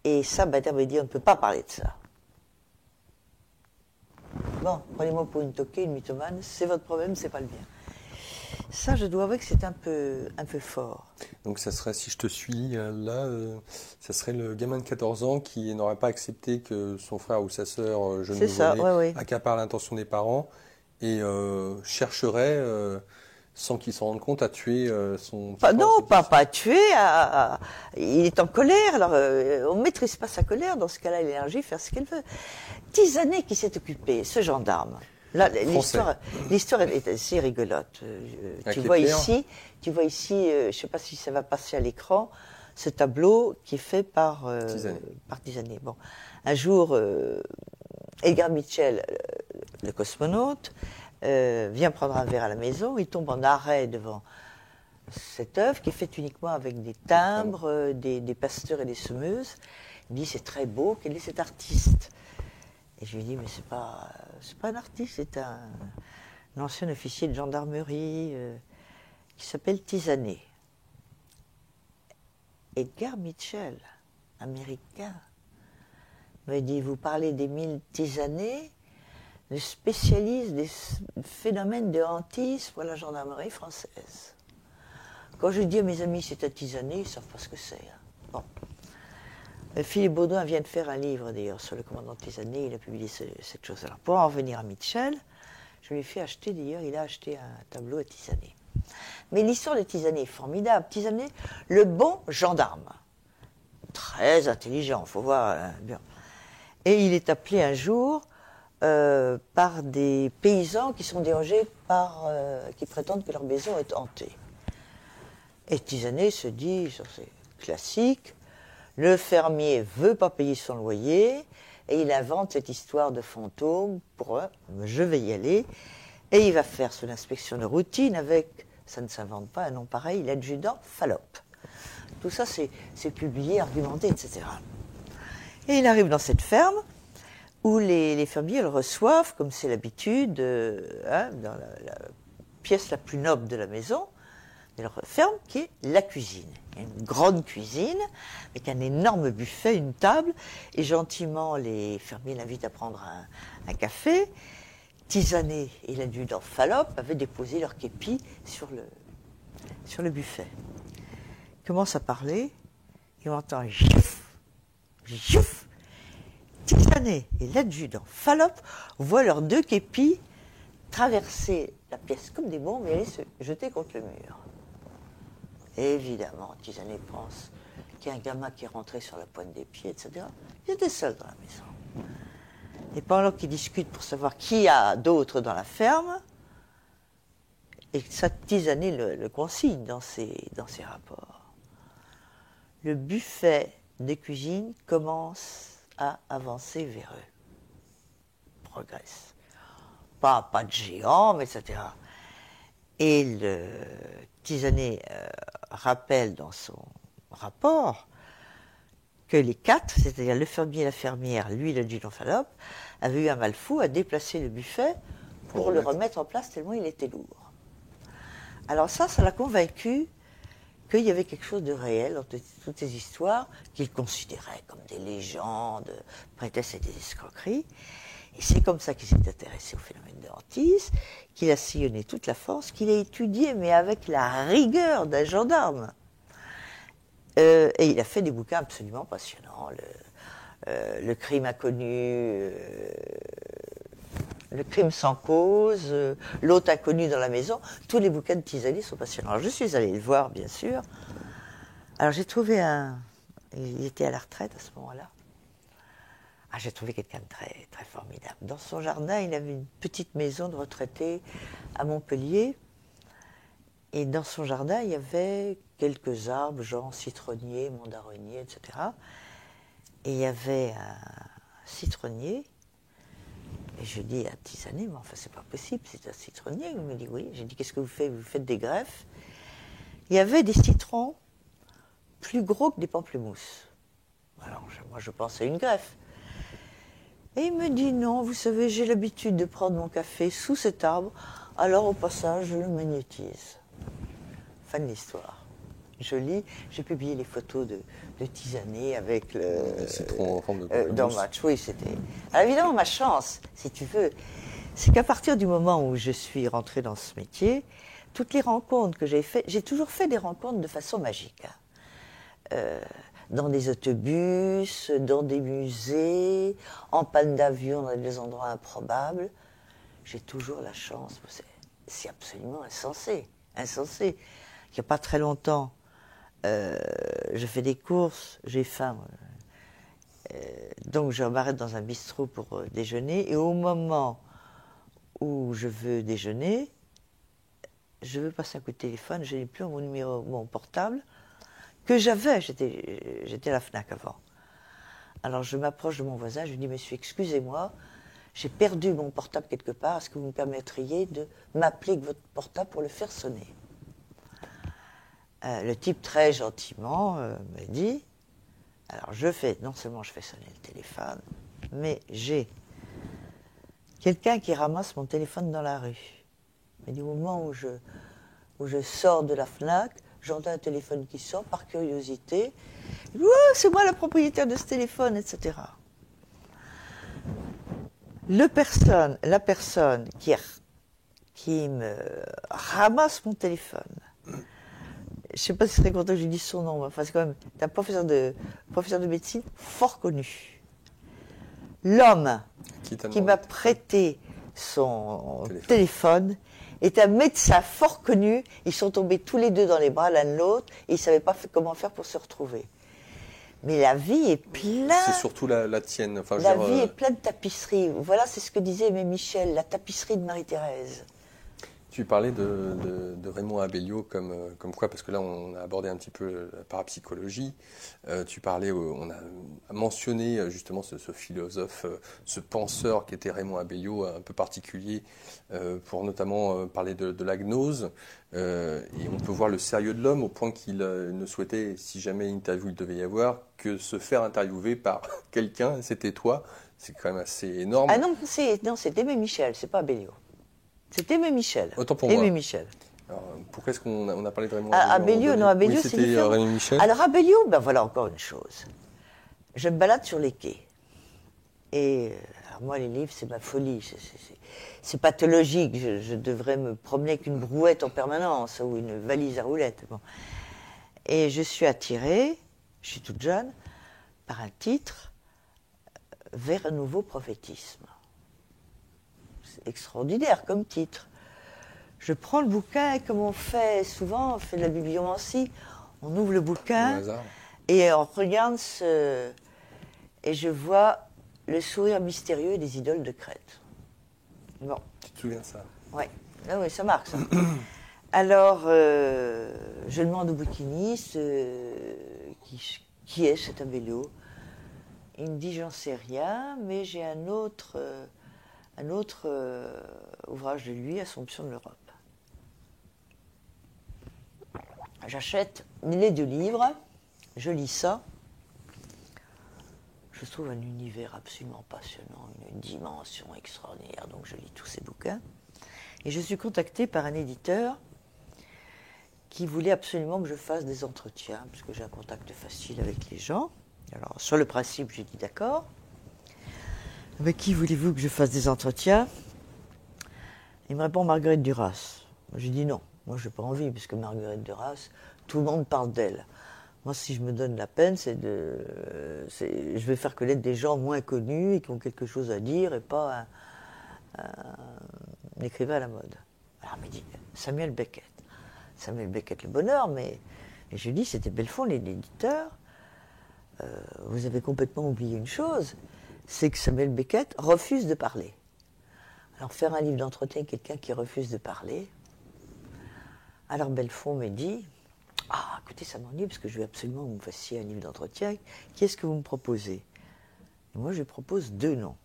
B: Et ça, Badr m'a dit, on ne peut pas parler de ça. Bon, prenez-moi pour une toquée, une mythomane, c'est votre problème, c'est pas le mien. Ça, je dois avouer que c'est un peu fort.
A: Donc ça serait, si je te suis là, ça serait le gamin de 14 ans qui n'aurait pas accepté que son frère ou sa sœur jeune nouveau-né accapare l'intention des parents et chercherait, sans qu'il s'en rende compte, à tuer son...
B: Pas tuer, il est en colère, alors on ne maîtrise pas sa colère, dans ce cas-là, l'énergie, faire ce qu'elle veut. 10 années qu'il s'est occupé, ce gendarme. Là, l'histoire est assez rigolote. Tu vois ici, je ne sais pas si ça va passer à l'écran, ce tableau qui est fait par Tisanet. Bon. Un jour, Edgar Mitchell, le cosmonaute, vient prendre un verre à la maison, il tombe en arrêt devant cette œuvre qui est faite uniquement avec des timbres, des pasteurs et des semeuses. Il me dit, c'est très beau, quel est cet artiste ? Et je lui dis, mais c'est pas un artiste, c'est un ancien officier de gendarmerie qui s'appelle Tisanet. Edgar Mitchell, américain, me dit, vous parlez d'Émile Tisanet, le spécialiste des phénomènes de hantise pour la gendarmerie française. Quand je dis à mes amis c'est un Tisanet, ils ne savent pas ce que c'est. Hein. Bon. Philippe Baudouin vient de faire un livre d'ailleurs sur le commandant Tisanet, il a publié cette chose-là. Pour en revenir à Mitchell, je lui ai fait acheter d'ailleurs, il a acheté un tableau à Tisanet. Mais l'histoire de Tisanet est formidable. Tisanet, le bon gendarme. Très intelligent, il faut voir. Bien. Et il est appelé un jour par des paysans qui sont dérangés qui prétendent que leur maison est hantée. Et Tisanet se dit, c'est classique, le fermier veut pas payer son loyer et il invente cette histoire de fantôme pour je vais y aller et il va faire son inspection de routine avec, ça ne s'invente pas un nom pareil, l'adjudant Fallope. Tout ça c'est publié, argumenté, etc. Et il arrive dans cette ferme où les fermiers le reçoivent, comme c'est l'habitude, dans la pièce la plus noble de la maison, de leur ferme, qui est la cuisine. Il y a une grande cuisine, avec un énorme buffet, une table, et gentiment, les fermiers l'invitent à prendre un café. Tisanet et l'adjudant Fallope avaient déposé leur képi sur le buffet. Ils commencent à parler, et on entend « giouf, giouf ». Tisanet et l'adjudant Fallope voient leurs 2 képis traverser la pièce comme des bombes et aller se jeter contre le mur. Évidemment, Tisanet pense qu'il y a un gamin qui est rentré sur la pointe des pieds, etc. Ils étaient seuls dans la maison. Et pendant qu'ils discutent pour savoir qui a d'autres dans la ferme, et ça, Tisanet le consigne dans ses rapports. Le buffet de cuisine commence à avancer vers eux. Progresse. Pas de géant, mais etc. Et le Tisanet rappelle dans son rapport que les 4, c'est-à-dire le fermier, la fermière, lui, l'adjudant Fallope, avaient eu un mal fou à déplacer le buffet pour le remettre en place tellement il était lourd. Alors ça l'a convaincu qu'il y avait quelque chose de réel dans toutes ces histoires qu'il considérait comme des légendes, prétextes et des escroqueries. Et c'est comme ça qu'il s'est intéressé au phénomène de hantise, qu'il a sillonné toute la France, qu'il a étudié, mais avec la rigueur d'un gendarme. Et il a fait des bouquins absolument passionnants. Le crime inconnu, le crime sans cause, l'hôte inconnu dans la maison. Tous les bouquins de Tisanet sont passionnants. Alors je suis allée le voir, bien sûr. Alors j'ai trouvé un Il était à la retraite à ce moment-là. Ah, j'ai trouvé quelqu'un de très, très formidable. Dans son jardin, il avait une petite maison de retraité à Montpellier. Et dans son jardin, il y avait quelques arbres, genre citronnier, mandaronnier, etc. Et il y avait un citronnier. Et je dis à Tisanet, mais enfin, c'est pas possible, c'est un citronnier. Il me dit oui. J'ai dit, qu'est-ce que vous faites? Vous faites des greffes? Il y avait des citrons plus gros que des pamplemousses. Alors, moi, je pensais à une greffe. Et il me dit, non, vous savez, j'ai l'habitude de prendre mon café sous cet arbre, alors au passage, je le magnétise. Fin de l'histoire. Joli. J'ai publié les photos de Tisanet avec le
A: citron en forme de
B: dans
A: pamplemousse.
B: Match. Oui, c'était. Alors évidemment, ma chance, si tu veux, c'est qu'à partir du moment où je suis rentrée dans ce métier, toutes les rencontres que j'ai faites, j'ai toujours fait des rencontres de façon magique. Dans des autobus, dans des musées, en panne d'avion, dans des endroits improbables. J'ai toujours la chance. C'est absolument insensé. Insensé. Il n'y a pas très longtemps, je fais des courses, j'ai faim. Donc je m'arrête dans un bistrot pour déjeuner. Et au moment où je veux déjeuner, je veux passer un coup de téléphone, je n'ai plus mon numéro, mon portable, que j'avais, j'étais à la FNAC avant. Alors je m'approche de mon voisin, je lui dis, monsieur, excusez-moi, j'ai perdu mon portable quelque part, est-ce que vous me permettriez de m'appeler avec votre portable pour le faire sonner? Le type très gentiment me dit, alors non seulement je fais sonner le téléphone, mais j'ai quelqu'un qui ramasse mon téléphone dans la rue. Mais du moment où je sors de la FNAC, j'entends un téléphone qui sort par curiosité. Oh, c'est moi la propriétaire de ce téléphone, etc. La personne qui me ramasse mon téléphone, je ne sais pas si c'est très content que je dise son nom, mais enfin, c'est quand même un professeur de médecine fort connu. L'homme qui m'a prêté son téléphone est un médecin fort connu. Ils sont tombés tous les deux dans les bras l'un de l'autre et ils ne savaient pas comment faire pour se retrouver. Mais la vie est pleine.
A: C'est surtout la tienne. Enfin,
B: la vie est pleine de tapisseries. Voilà, c'est ce que disait Aimé Michel, la tapisserie de Marie-Thérèse.
A: Tu parlais de Raymond Abellio comme quoi, parce que là on a abordé un petit peu la parapsychologie, tu parlais, on a mentionné justement ce philosophe, ce penseur qui était Raymond Abellio, un peu particulier, pour notamment parler de la gnose, et on peut voir le sérieux de l'homme au point qu'il ne souhaitait, si jamais interview il devait y avoir, que se faire interviewer par quelqu'un, c'était toi, c'est quand même assez énorme.
B: Ah non, c'est Aimé Michel, c'est pas Abellio. C'était Aimé Michel.
A: Autant pour
B: Aimé
A: moi.
B: Michel.
A: Alors, pourquoi est-ce qu'on a parlé de Raymond
B: Abellio, non, Abellio,
A: oui,
B: c'est
A: c'était
B: différent.
A: Raymond Michel.
B: Alors Abellio, ben voilà encore une chose. Je me balade sur les quais. Et alors moi, les livres, c'est ma folie. C'est pathologique. Je devrais me promener avec une brouette en permanence ou une valise à roulettes. Bon. Et je suis attirée, je suis toute jeune, par un titre, Vers un nouveau prophétisme. C'est extraordinaire comme titre. Je prends le bouquin et comme on fait souvent, on fait de la bibliomancie, on ouvre le bouquin et on regarde et je vois le sourire mystérieux des idoles de Crète. Bon.
A: Tu te souviens de ça?
B: Ouais. Ah oui, ça marque ça. Alors, je demande au bouquiniste qui est cet Abellio. Il me dit, j'en sais rien, mais j'ai un autre ouvrage de lui, Assomption de l'Europe. J'achète les 2 livres, je lis ça. Je trouve un univers absolument passionnant, une dimension extraordinaire, donc je lis tous ces bouquins. Et je suis contactée par un éditeur qui voulait absolument que je fasse des entretiens, parce que j'ai un contact facile avec les gens. Alors, sur le principe, j'ai dit d'accord. Avec qui voulez-vous que je fasse des entretiens? Il me répond Marguerite Duras. J'ai dit non, moi je n'ai pas envie, parce que Marguerite Duras, tout le monde parle d'elle. Moi, si je me donne la peine, je vais faire connaître des gens moins connus et qui ont quelque chose à dire et pas un écrivain à la mode. Alors il me dit Samuel Beckett. Samuel Beckett, le bonheur, mais et je lui dis c'était Belfond, l'éditeur. vous avez complètement oublié une chose, c'est que Samuel Beckett refuse de parler. Alors faire un livre d'entretien avec quelqu'un qui refuse de parler. Alors Belfond me dit, ah écoutez, ça m'ennuie parce que je veux absolument que vous me fassiez un livre d'entretien. Qu'est-ce que vous me proposez? Et moi je lui propose 2 noms.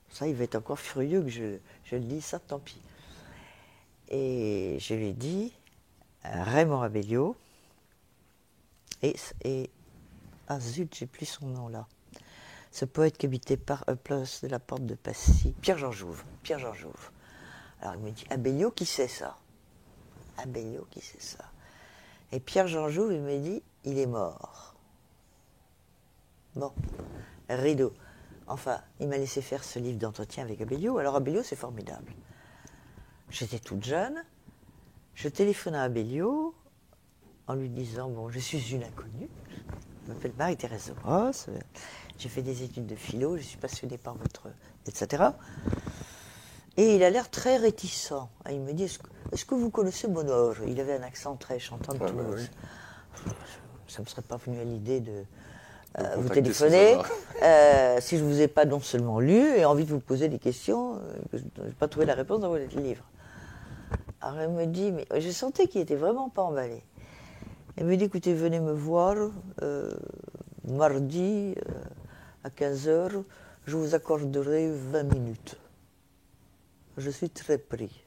B: Ça, il va être encore furieux que je le lise, ça tant pis. Et je lui ai dit Raymond Abellio et ah zut, j'ai plus son nom là. Ce poète qui habitait place de la Porte de Passy, Pierre-Jean Jouve. Alors il me dit Abellio, qui c'est ça? Abellio, qui c'est ça? Et Pierre-Jean Jouve, il me dit il est mort. Bon, rideau. Enfin, il m'a laissé faire ce livre d'entretien avec Abellio. Alors Abellio, c'est formidable. J'étais toute jeune, je téléphone à Abellio en lui disant, bon, je suis une inconnue, je m'appelle Marie-Thérèse de Brosse, j'ai fait des études de philo, je suis passionnée par votre... etc. Et il a l'air très réticent. Il me dit, est-ce que vous connaissez Bonheur? Il avait un accent très chantant de Toulouse. Oui. Ça ne me serait pas venu à l'idée de vous téléphoner si je ne vous ai pas non seulement lu et envie de vous poser des questions que je n'ai pas trouvé la réponse dans votre livre. Alors il me dit, mais je sentais qu'il n'était vraiment pas emballé. Il me dit, écoutez, venez me voir mardi à 15h, je vous accorderai 20 minutes. Je suis très pris.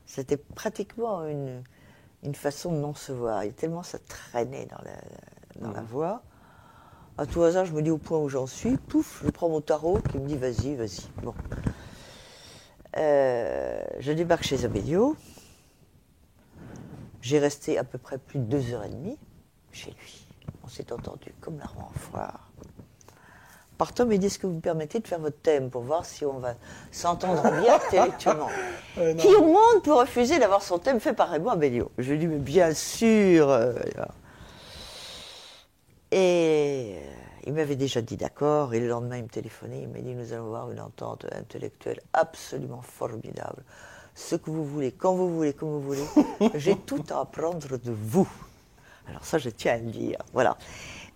B: C'était pratiquement une façon de non se voir. Et tellement ça traînait dans la voix. À tout hasard, je me dis au point où j'en suis, pouf, je prends mon tarot qui me dit vas-y. Bon. Je débarque chez Abellio. J'ai resté à peu près plus de 2h30 chez lui. On s'est entendu comme la roue en foire. Partant me dit, est-ce que vous me permettez de faire votre thème pour voir si on va s'entendre bien intellectuellement. Qui au monde peut refuser d'avoir son thème fait par Raymond Abellio? Je lui dis, mais bien sûr. Et il m'avait déjà dit d'accord, et le lendemain il me téléphonait, il m'a dit, nous allons avoir une entente intellectuelle absolument formidable. Ce que vous voulez, quand vous voulez, comme vous voulez, j'ai tout à apprendre de vous. Alors ça, je tiens à le dire, voilà.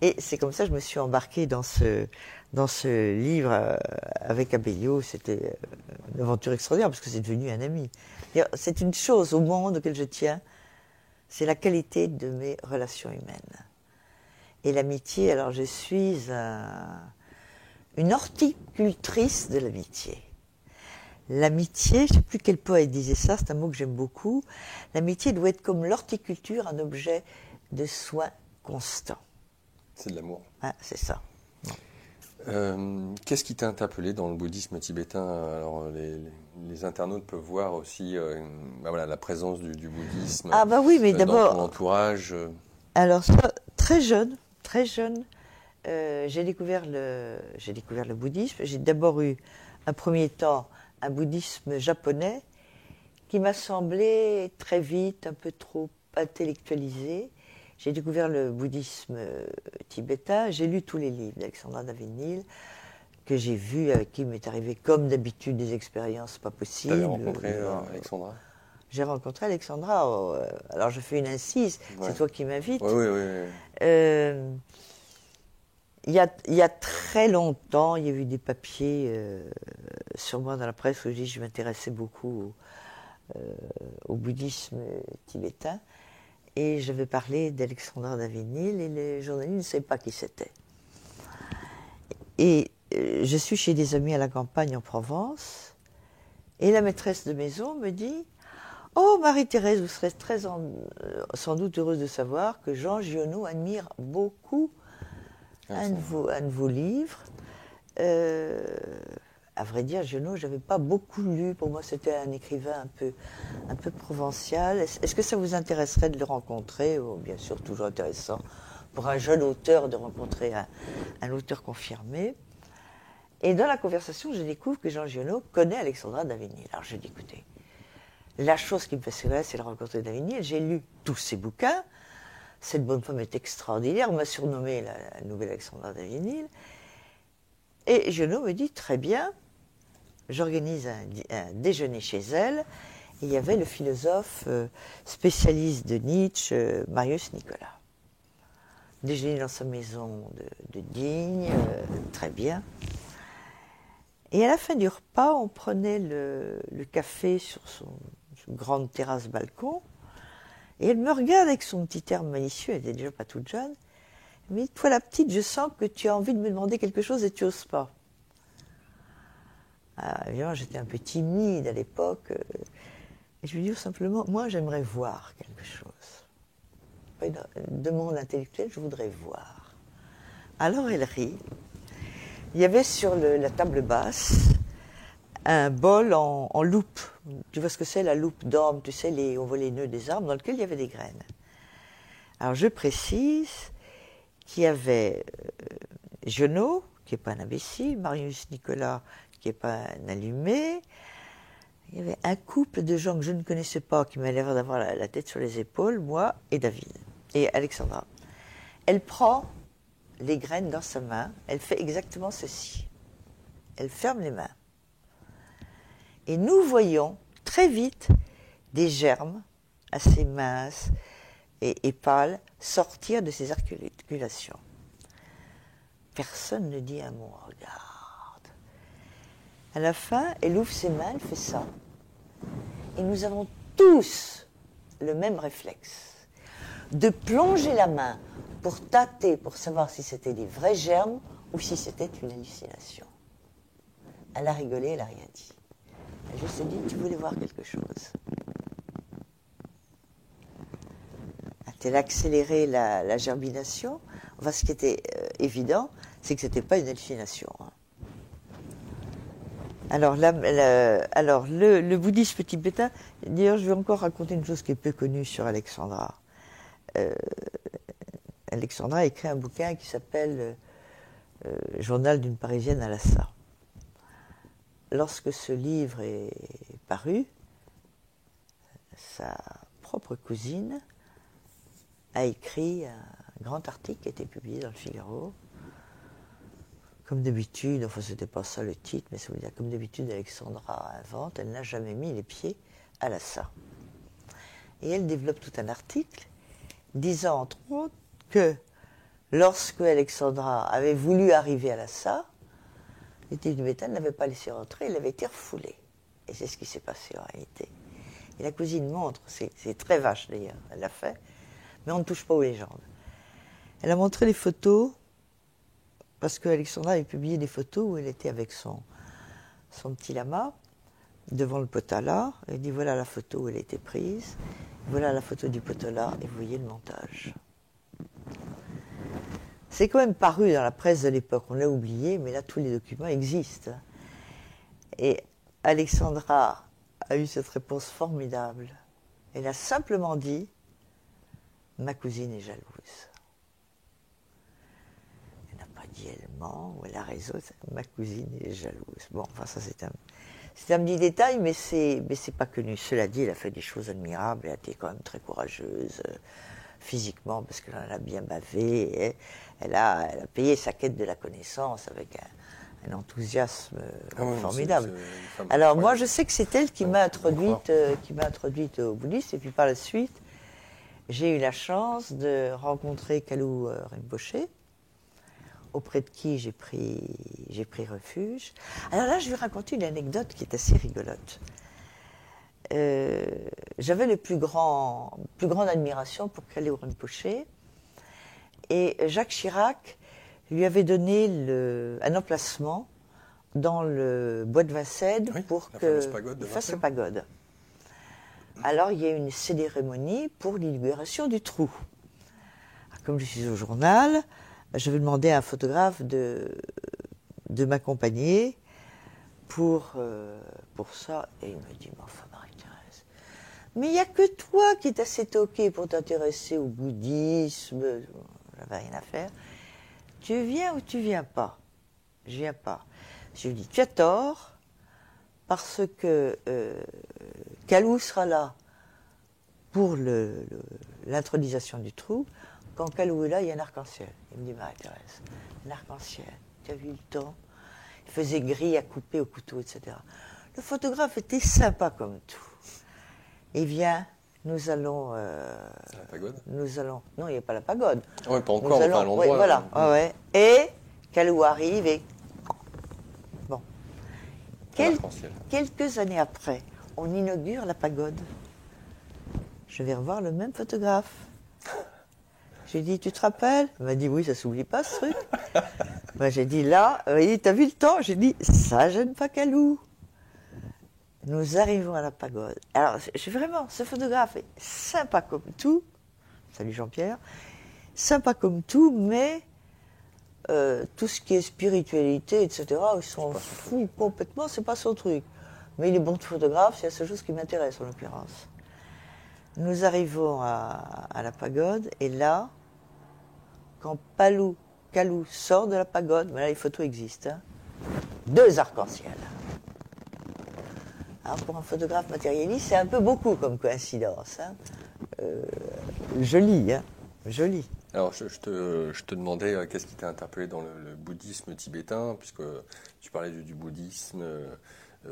B: Et c'est comme ça que je me suis embarquée dans ce livre avec Abellio. C'était une aventure extraordinaire, parce que c'est devenu un ami. C'est une chose au monde auquel je tiens, c'est la qualité de mes relations humaines. Et l'amitié, alors je suis une horticultrice de l'amitié. L'amitié, je ne sais plus quel poète disait ça, c'est un mot que j'aime beaucoup. L'amitié doit être comme l'horticulture, un objet de soin constant.
A: C'est de l'amour.
B: Ah, c'est ça.
A: Qu'est-ce qui t'a interpellé dans le bouddhisme tibétain? Alors, les internautes peuvent voir aussi voilà, la présence du bouddhisme
B: oui, mais d'abord,
A: dans ton entourage.
B: Alors ça, très jeune, j'ai découvert le bouddhisme. J'ai d'abord eu un premier temps un bouddhisme japonais qui m'a semblé très vite un peu trop intellectualisé. J'ai découvert le bouddhisme tibétain, j'ai lu tous les livres d'Alexandra David-Néel, que j'ai vus, avec qui il m'est arrivé comme d'habitude des expériences pas possibles.
A: Tu avais rencontré Alexandra?
B: J'ai rencontré Alexandra, alors je fais une incise, ouais. C'est toi qui m'invites.
A: Oui.
B: Il y a très longtemps, il y a eu des papiers sur moi dans la presse où je m'intéressais beaucoup au bouddhisme tibétain. Et je vais parler d'Alexandra David-Néel et les journalistes ne savaient pas qui c'était. Et je suis chez des amis à la campagne en Provence et la maîtresse de maison me dit « Oh Marie-Thérèse, vous serez sans doute heureuse de savoir que Jean Giono admire beaucoup un de vos livres. » À vrai dire, Giono, je n'avais pas beaucoup lu. Pour moi, c'était un écrivain un peu provincial. Est-ce que ça vous intéresserait de le rencontrer? Bien sûr, toujours intéressant pour un jeune auteur de rencontrer un auteur confirmé. Et dans la conversation, je découvre que Jean Giono connaît Alexandra David-Néel. Alors je dis, écoutez, la chose qui me fascinerait, c'est de rencontrer David-Néel. J'ai lu tous ses bouquins. Cette bonne femme est extraordinaire. On m'a surnommée la nouvelle Alexandra David-Néel. Et Giono me dit, très bien, j'organise un déjeuner chez elle, et il y avait le philosophe spécialiste de Nietzsche, Marius Nicolas. déjeuner dans sa maison de Digne, très bien. Et à la fin du repas, on prenait le café sur une grande terrasse balcon. Et elle me regarde avec son petit air malicieux, elle était déjà pas toute jeune. Elle me dit, toi la petite, je sens que tu as envie de me demander quelque chose et tu n'oses pas. Alors, évidemment, j'étais un peu timide à l'époque. Et je lui dis tout simplement, moi j'aimerais voir quelque chose. Pas une demande intellectuelle, je voudrais voir. Alors elle rit. Il y avait sur la table basse un bol en loupe. Tu vois ce que c'est la loupe d'orme, tu sais, on voit les nœuds des arbres dans lequel il y avait des graines. Alors je précise qu'il y avait Giono, qui n'est pas un imbécile, Marius Nicolas, qui n'est pas un allumé. Il y avait un couple de gens que je ne connaissais pas, qui m'avaient l'air d'avoir la tête sur les épaules, moi et David, et Alexandra. Elle prend les graines dans sa main, elle fait exactement ceci. Elle ferme les mains. Et nous voyons très vite des germes assez minces et pâles sortir de ces articulations. Personne ne dit un mot, regarde. À la fin, elle ouvre ses mains, elle fait ça. Et nous avons tous le même réflexe, de plonger la main pour tâter, pour savoir si c'était des vrais germes ou si c'était une hallucination. Elle a rigolé, elle n'a rien dit. Elle a juste dit, tu voulais voir quelque chose. Elle a accéléré la germination. Enfin, ce qui était évident, c'est que ce n'était pas une hallucination. Alors, le bouddhisme tibétain, d'ailleurs, je vais encore raconter une chose qui est peu connue sur Alexandra. Alexandra a écrit un bouquin qui s'appelle Journal d'une Parisienne à Lhasa. Lorsque ce livre est paru, sa propre cousine a écrit un grand article qui a été publié dans le Figaro. Comme d'habitude, enfin c'était pas ça le titre, mais ça veut dire comme d'habitude Alexandra invente, elle n'a jamais mis les pieds à Lhasa. Et elle développe tout un article disant entre autres que lorsque Alexandra avait voulu arriver à Lhasa, les Tibétains ne l'avaient pas laissé rentrer, elle avait été refoulée. Et c'est ce qui s'est passé en réalité. Et la cousine montre, c'est très vache d'ailleurs, elle l'a fait, mais on ne touche pas aux légendes. Elle a montré les photos, parce qu'Alexandra avait publié des photos où elle était avec son petit lama, devant le potala. Elle dit voilà la photo où elle a été prise, voilà la photo du potala, et vous voyez le montage. C'est quand même paru dans la presse de l'époque, on l'a oublié, mais là tous les documents existent. Et Alexandra a eu cette réponse formidable. Elle a simplement dit « Ma cousine est jalouse ». Elle n'a pas dit « elle ment » ou « elle a raison », ma cousine est jalouse. Bon, enfin ça c'est un petit détail, mais c'est pas connu. Cela dit, elle a fait des choses admirables, elle a été quand même très courageuse physiquement, parce qu'elle en a bien bavé, et elle a payé sa quête de la connaissance avec un enthousiasme formidable. Alors moi, je sais que c'est elle qui m'a introduite au bouddhisme, et puis par la suite, j'ai eu la chance de rencontrer Kalu Rinpoche, auprès de qui j'ai pris refuge. Alors là, je vais raconter une anecdote qui est assez rigolote. J'avais la plus grande admiration pour Kalu Rinpoche, et Jacques Chirac lui avait donné un emplacement dans le bois de Vincennes pour qu'il fasse sa pagode. Alors il y a eu une cérémonie pour l'inauguration du trou. Alors, comme je suis au journal, je vais demander à un photographe de m'accompagner pour ça, et il me dit mais enfin Marie-Thérèse, mais il n'y a que toi qui es assez toquée pour t'intéresser au bouddhisme, j'avais rien à faire. Tu viens ou tu viens pas? Je viens pas. Je lui dis tu as tort, parce que Kalu sera là pour l'intronisation du trou. Quand Kalu est là, il y a un arc-en-ciel. Il me dit Marie-Thérèse, un arc-en-ciel, tu as vu le temps? Il faisait gris à couper au couteau, etc. Le photographe était sympa comme tout. Il vient, nous allons...
A: C'est la pagode?
B: Non, il n'y a pas la pagode.
A: Oui, pas encore, enfin à l'endroit.
B: Oui, voilà, ouais. Et Kalou arrive et... Bon. Quelques années après, on inaugure la pagode. Je vais revoir le même photographe. J'ai dit, tu te rappelles? Il m'a dit, oui, ça s'oublie pas ce truc. Ben, j'ai dit, là, t'as vu le temps? J'ai dit, ça gêne pas Kalou. Nous arrivons à la pagode. Alors, vraiment, ce photographe est sympa comme tout. Salut Jean-Pierre. Sympa comme tout, mais tout ce qui est spiritualité, etc., ils s'en foutent complètement, c'est pas son truc. Mais il est bon de photographe, c'est la seule chose qui m'intéresse en l'occurrence. Nous arrivons à la pagode, et là, quand Kalou sort de la pagode, mais là les photos existent, hein, 2 arcs-en-ciel. Alors pour un photographe matérialiste, c'est un peu beaucoup comme coïncidence. Hein. Joli, hein, joli.
A: Alors je te demandais qu'est-ce qui t'a interpellé dans le bouddhisme tibétain, puisque tu parlais du bouddhisme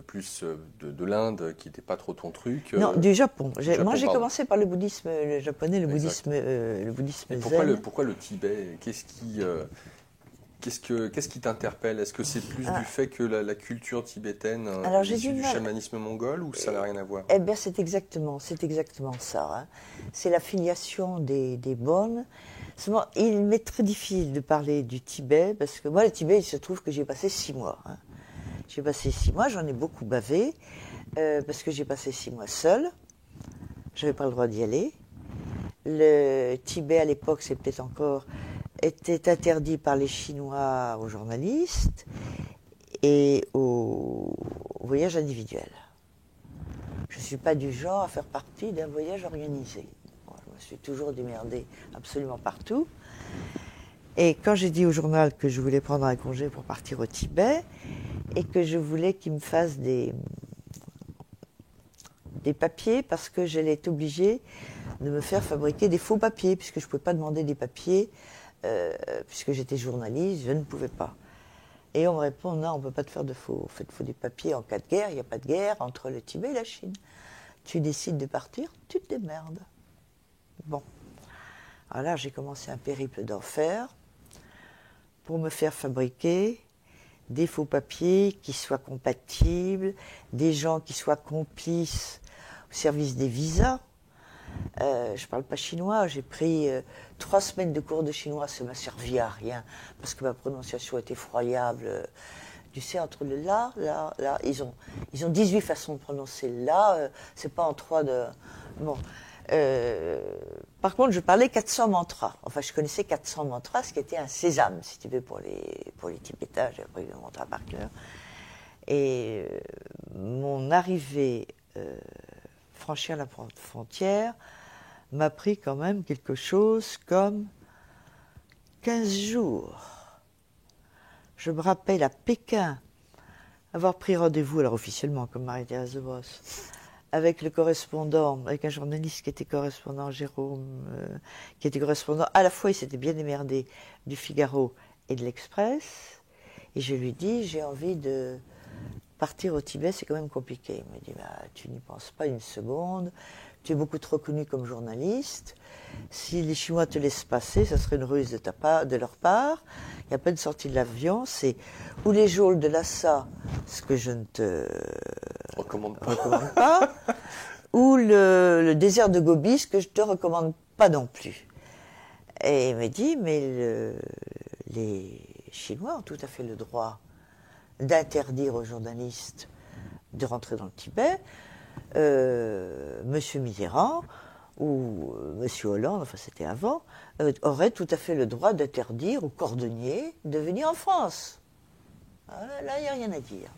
A: plus de l'Inde, qui n'était pas trop ton truc.
B: Non, du Japon. Moi j'ai commencé par le bouddhisme japonais, le bouddhisme zen.
A: Pourquoi le Tibet? Qu'est-ce qui t'interpelle? Est-ce que c'est plus du fait que la culture tibétaine est issue du chamanisme mongol, ou ça n'a rien à voir?
B: Eh bien, c'est exactement ça. Hein. C'est la filiation des bonnes. Seulement, il m'est très difficile de parler du Tibet, parce que moi, le Tibet, il se trouve que j'ai passé 6 mois. Hein. J'ai passé 6 mois, j'en ai beaucoup bavé, parce que j'ai passé 6 mois seule. Je n'avais pas le droit d'y aller. Le Tibet, à l'époque, était interdit par les Chinois aux journalistes et aux voyages individuels. Je ne suis pas du genre à faire partie d'un voyage organisé. Bon, je me suis toujours démerdée absolument partout. Et quand j'ai dit au journal que je voulais prendre un congé pour partir au Tibet et que je voulais qu'ils me fassent des papiers, parce que j'allais être obligée de me faire fabriquer des faux papiers, puisque je ne pouvais pas demander des papiers, puisque j'étais journaliste, je ne pouvais pas. Et on me répond, non, on ne peut pas te faire de faux. Il faut des papiers en cas de guerre, il n'y a pas de guerre entre le Tibet et la Chine. Tu décides de partir, tu te démerdes. Bon. Alors là, j'ai commencé un périple d'enfer pour me faire fabriquer des faux papiers qui soient compatibles, des gens qui soient complices au service des visas. Je ne parle pas chinois, j'ai pris 3 semaines de cours de chinois, ça m'a servi à rien, parce que ma prononciation est effroyable. Tu sais, entre le là, ils ont 18 façons de prononcer le là, c'est pas en 3 de... Bon. Par contre, je parlais 400 mantras. Enfin, je connaissais 400 mantras, ce qui était un sésame, si tu veux, pour les Tibétains. J'ai appris le mantra par cœur. Et mon arrivée, franchir la frontière, m'a pris quand même quelque chose comme 15 jours. Je me rappelle à Pékin avoir pris rendez-vous, alors officiellement, comme Marie-Thérèse de Vos, avec le correspondant, avec un journaliste qui était correspondant, Jérôme, qui était correspondant, à la fois il s'était bien démerdé du Figaro et de l'Express, et je lui dis, j'ai envie de partir au Tibet, c'est quand même compliqué. Il me dit, bah, tu n'y penses pas une seconde, tu es beaucoup trop connu comme journaliste, si les Chinois te laissent passer, ça serait une ruse de leur part, il n'y a pas de sortie de l'avion, c'est ou les geôles de Lhasa, ce que je ne te recommande pas, ou le désert de Gobi, ce que je ne te recommande pas non plus. Et il me dit, mais les Chinois ont tout à fait le droit d'interdire aux journalistes de rentrer dans le Tibet. Monsieur Mitterrand ou Monsieur Hollande, enfin c'était avant, aurait tout à fait le droit d'interdire aux cordonniers de venir en France. Là, il n'y a rien à dire.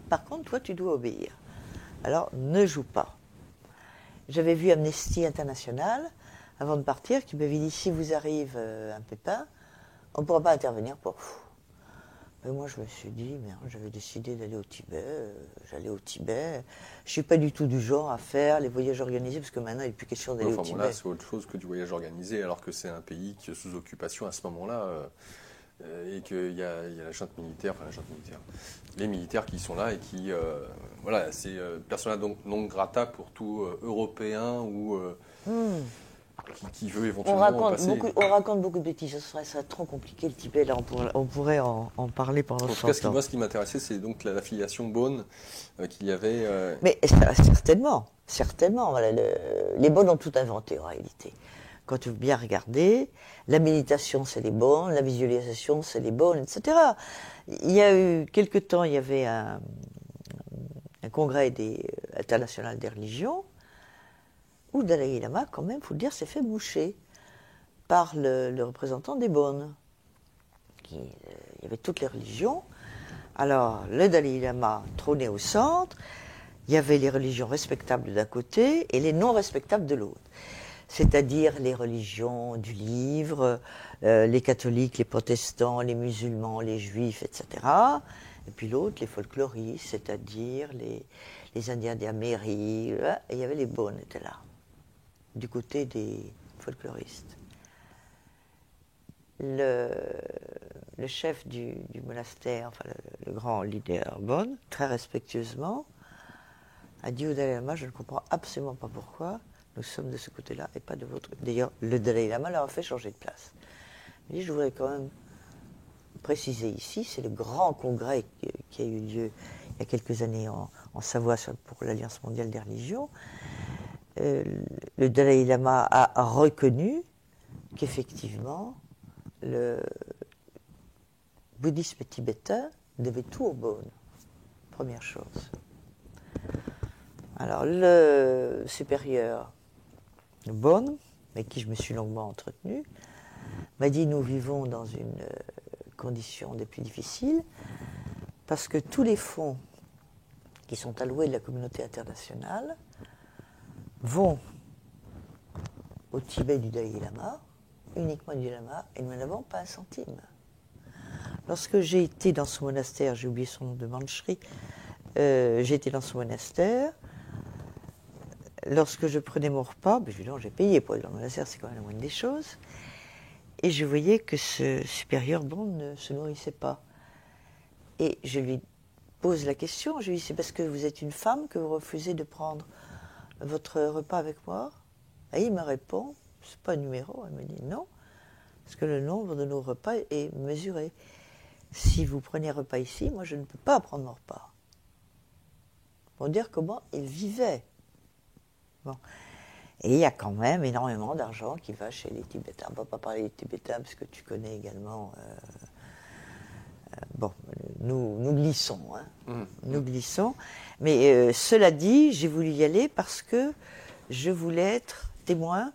B: Par contre, toi, tu dois obéir. Alors, ne joue pas. J'avais vu Amnesty International, avant de partir, qui m'avait dit, si vous arrive un pépin, on ne pourra pas intervenir pour vous. Mais moi, je me suis dit, merde, j'avais décidé d'aller au Tibet, j'allais au Tibet. Je ne suis pas du tout du genre à faire les voyages organisés, parce que maintenant, il n'est plus question d'aller au Tibet.
A: Là, c'est autre chose que du voyage organisé, alors que c'est un pays qui est sous occupation à ce moment-là. et qu'il y a la junte militaire, les militaires qui sont là et qui, voilà, c'est persona non grata pour tout Européen ou qui veut éventuellement passer.
B: On raconte beaucoup de bêtises, ça serait trop compliqué le Tibet, là on pourrait en parler pendant
A: En tout cas, ce qui m'intéressait, c'est donc l'affiliation Bon qu'il y avait.
B: Mais certainement, voilà, les Bon ont tout inventé en réalité. Quand tu veux bien regarder, la méditation c'est les Bon, la visualisation c'est les Bon, etc. Il y a eu quelque temps, il y avait un congrès international des religions, où le Dalai Lama, quand même, il faut le dire, s'est fait moucher par le représentant des Bon. Il y avait toutes les religions. Alors, le Dalai Lama trônait au centre, il y avait les religions respectables d'un côté et les non respectables de l'autre. C'est-à-dire les religions du livre, les catholiques, les protestants, les musulmans, les juifs, etc. Et puis l'autre, les folkloristes, c'est-à-dire les Indiens d'Amérique. Et il y avait les Bon étaient là, du côté des folkloristes. Le chef du monastère, enfin le grand leader Bon, très respectueusement, a dit au Dalai Lama, je ne comprends absolument pas pourquoi nous sommes de ce côté-là et pas de votre. D'ailleurs, le Dalai Lama leur a fait changer de place. Il dit, je voudrais quand même préciser ici, c'est le grand congrès qui a eu lieu il y a quelques années en Savoie pour l'Alliance mondiale des religions. Le Dalai Lama a reconnu qu'effectivement, le bouddhisme tibétain devait tout au Bon. Première chose. Alors, le supérieur Bon, avec qui je me suis longuement entretenu, m'a dit nous vivons dans une condition des plus difficiles parce que tous les fonds qui sont alloués de la communauté internationale vont au Tibet du Dalai Lama, uniquement du Dalai Lama, et nous n'avons pas un centime. Lorsque j'ai été dans ce monastère, j'ai oublié son nom de Manchri, j'ai été dans ce monastère, lorsque je prenais mon repas, évidemment j'ai payé pour aller dans le monastère, c'est quand même la moindre des choses, et je voyais que ce supérieur Bon ne se nourrissait pas. Et je lui pose la question, je lui dis c'est parce que vous êtes une femme que vous refusez de prendre votre repas avec moi? Et il me répond, c'est pas un numéro, elle me dit non, parce que le nombre de nos repas est mesuré. Si vous prenez un repas ici, moi je ne peux pas prendre mon repas. Pour dire comment il vivait. Bon. Et il y a quand même énormément d'argent qui va chez les Tibétains. On ne va pas parler des Tibétains parce que tu connais également. Bon, nous glissons, hein. Nous glissons. Mais cela dit, j'ai voulu y aller parce que je voulais être témoin,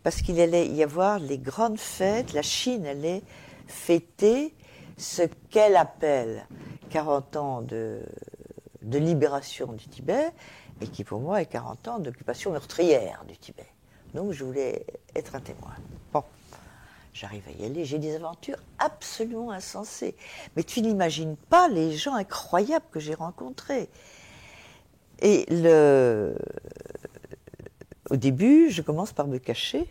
B: parce qu'il allait y avoir les grandes fêtes. La Chine allait fêter ce qu'elle appelle 40 ans de libération du Tibet, et qui pour moi est 40 ans d'occupation meurtrière du Tibet. Donc je voulais être un témoin. Bon, j'arrive à y aller, j'ai des aventures absolument insensées. Mais tu n'imagines pas les gens incroyables que j'ai rencontrés. Et au début, je commence par me cacher.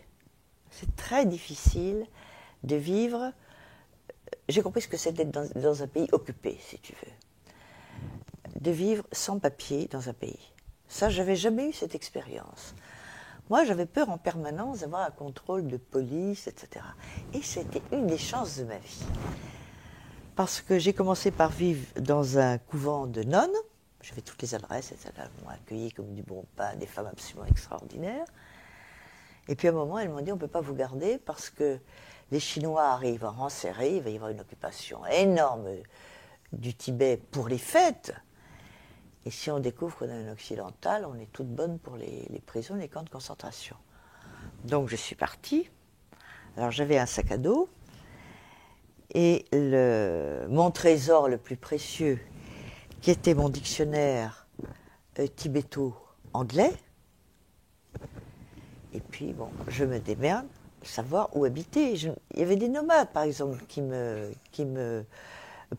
B: C'est très difficile de vivre. J'ai compris ce que c'était dans un pays occupé, si tu veux. De vivre sans papier dans un pays. Ça, j'avais jamais eu cette expérience. Moi, j'avais peur en permanence d'avoir un contrôle de police, etc. Et c'était une des chances de ma vie. Parce que j'ai commencé par vivre dans un couvent de nonnes. J'avais toutes les adresses, etc. Elles m'ont accueilli comme du bon pain, des femmes absolument extraordinaires. Et puis à un moment, elles m'ont dit, on ne peut pas vous garder parce que les Chinois arrivent en rang serré, il va y avoir une occupation énorme du Tibet pour les fêtes. Et si on découvre qu'on a un occidental, on est toutes bonnes pour les prisons, les camps de concentration. Donc je suis partie. Alors j'avais un sac à dos. Et mon trésor le plus précieux, qui était mon dictionnaire tibéto-anglais. Et puis, bon, je me démerde, savoir où habiter. Il y avait des nomades, par exemple, qui me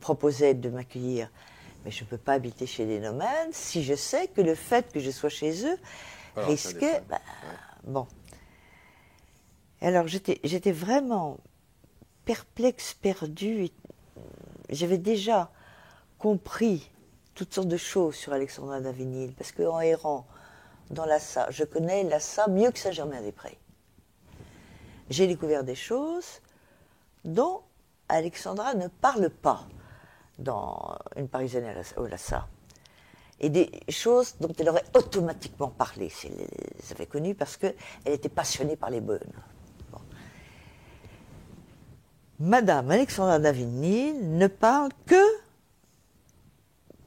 B: proposaient de m'accueillir. Mais je ne peux pas habiter chez des nomades si je sais que le fait que je sois chez eux risquait. Bon. Alors, j'étais vraiment perplexe, perdue. J'avais déjà compris toutes sortes de choses sur Alexandra d'Avinil, parce qu'en errant dans Lhasa, je connais Lhasa mieux que Saint-Germain-des-Prés. J'ai découvert des choses dont Alexandra ne parle pas dans Une Parisienne au Lhasa. Et des choses dont elle aurait automatiquement parlé si elle les avait connues, parce qu'elle était passionnée par les bonnes. Bon. Madame Alexandra d'Avinil ne parle que,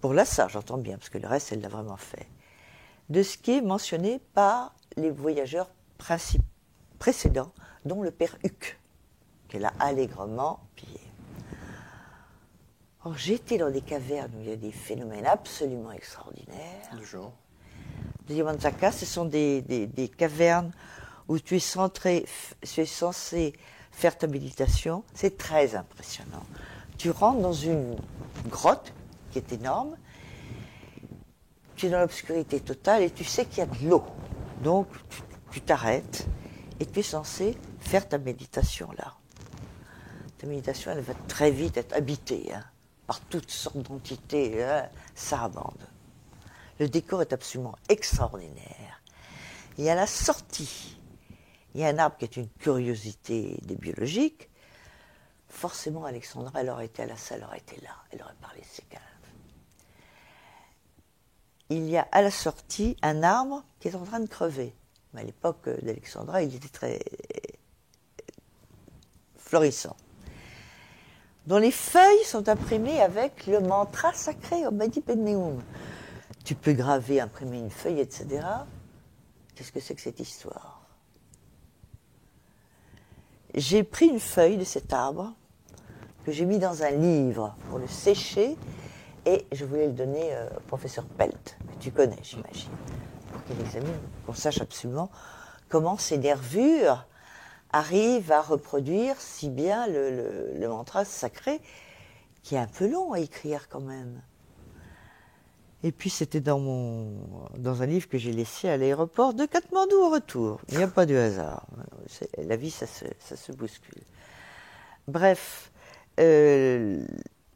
B: pour Lhasa, j'entends bien, parce que le reste, elle l'a vraiment fait, de ce qui est mentionné par les voyageurs précédents, dont le père Huc, qu'elle a allègrement pillé. Or, j'ai été dans des cavernes où il y a des phénomènes absolument extraordinaires.
A: Du genre.
B: De Yamanzaka, ce sont des cavernes où tu es censé faire ta méditation. C'est très impressionnant. Tu rentres dans une grotte qui est énorme, tu es dans l'obscurité totale et tu sais qu'il y a de l'eau. Donc, tu t'arrêtes et tu es censé faire ta méditation là. Ta méditation, elle va très vite être habitée par toutes sortes d'entités sarabandes. Le décor est absolument extraordinaire. Et à la sortie, il y a un arbre qui est une curiosité des biologiques. Forcément, Alexandra, elle aurait été à la salle, elle aurait été là, elle aurait parlé de ses caves. Il y a à la sortie un arbre qui est en train de crever. Mais à l'époque d'Alexandra, il était très florissant, dont les feuilles sont imprimées avec le mantra sacré Om-Mani Padmé Hum. Tu peux graver, imprimer une feuille, etc. Qu'est-ce que c'est que cette histoire? J'ai pris une feuille de cet arbre que j'ai mis dans un livre pour le sécher et je voulais le donner au professeur Pelt, que tu connais, j'imagine, pour qu'il examine, qu'on sache absolument comment ces nervures arrivent à reproduire si bien le mantra sacré, qui est un peu long à écrire quand même. Et puis c'était dans un livre que j'ai laissé à l'aéroport de Katmandou au retour. Il n'y a pas de hasard. La vie, ça se bouscule. Bref, j'ai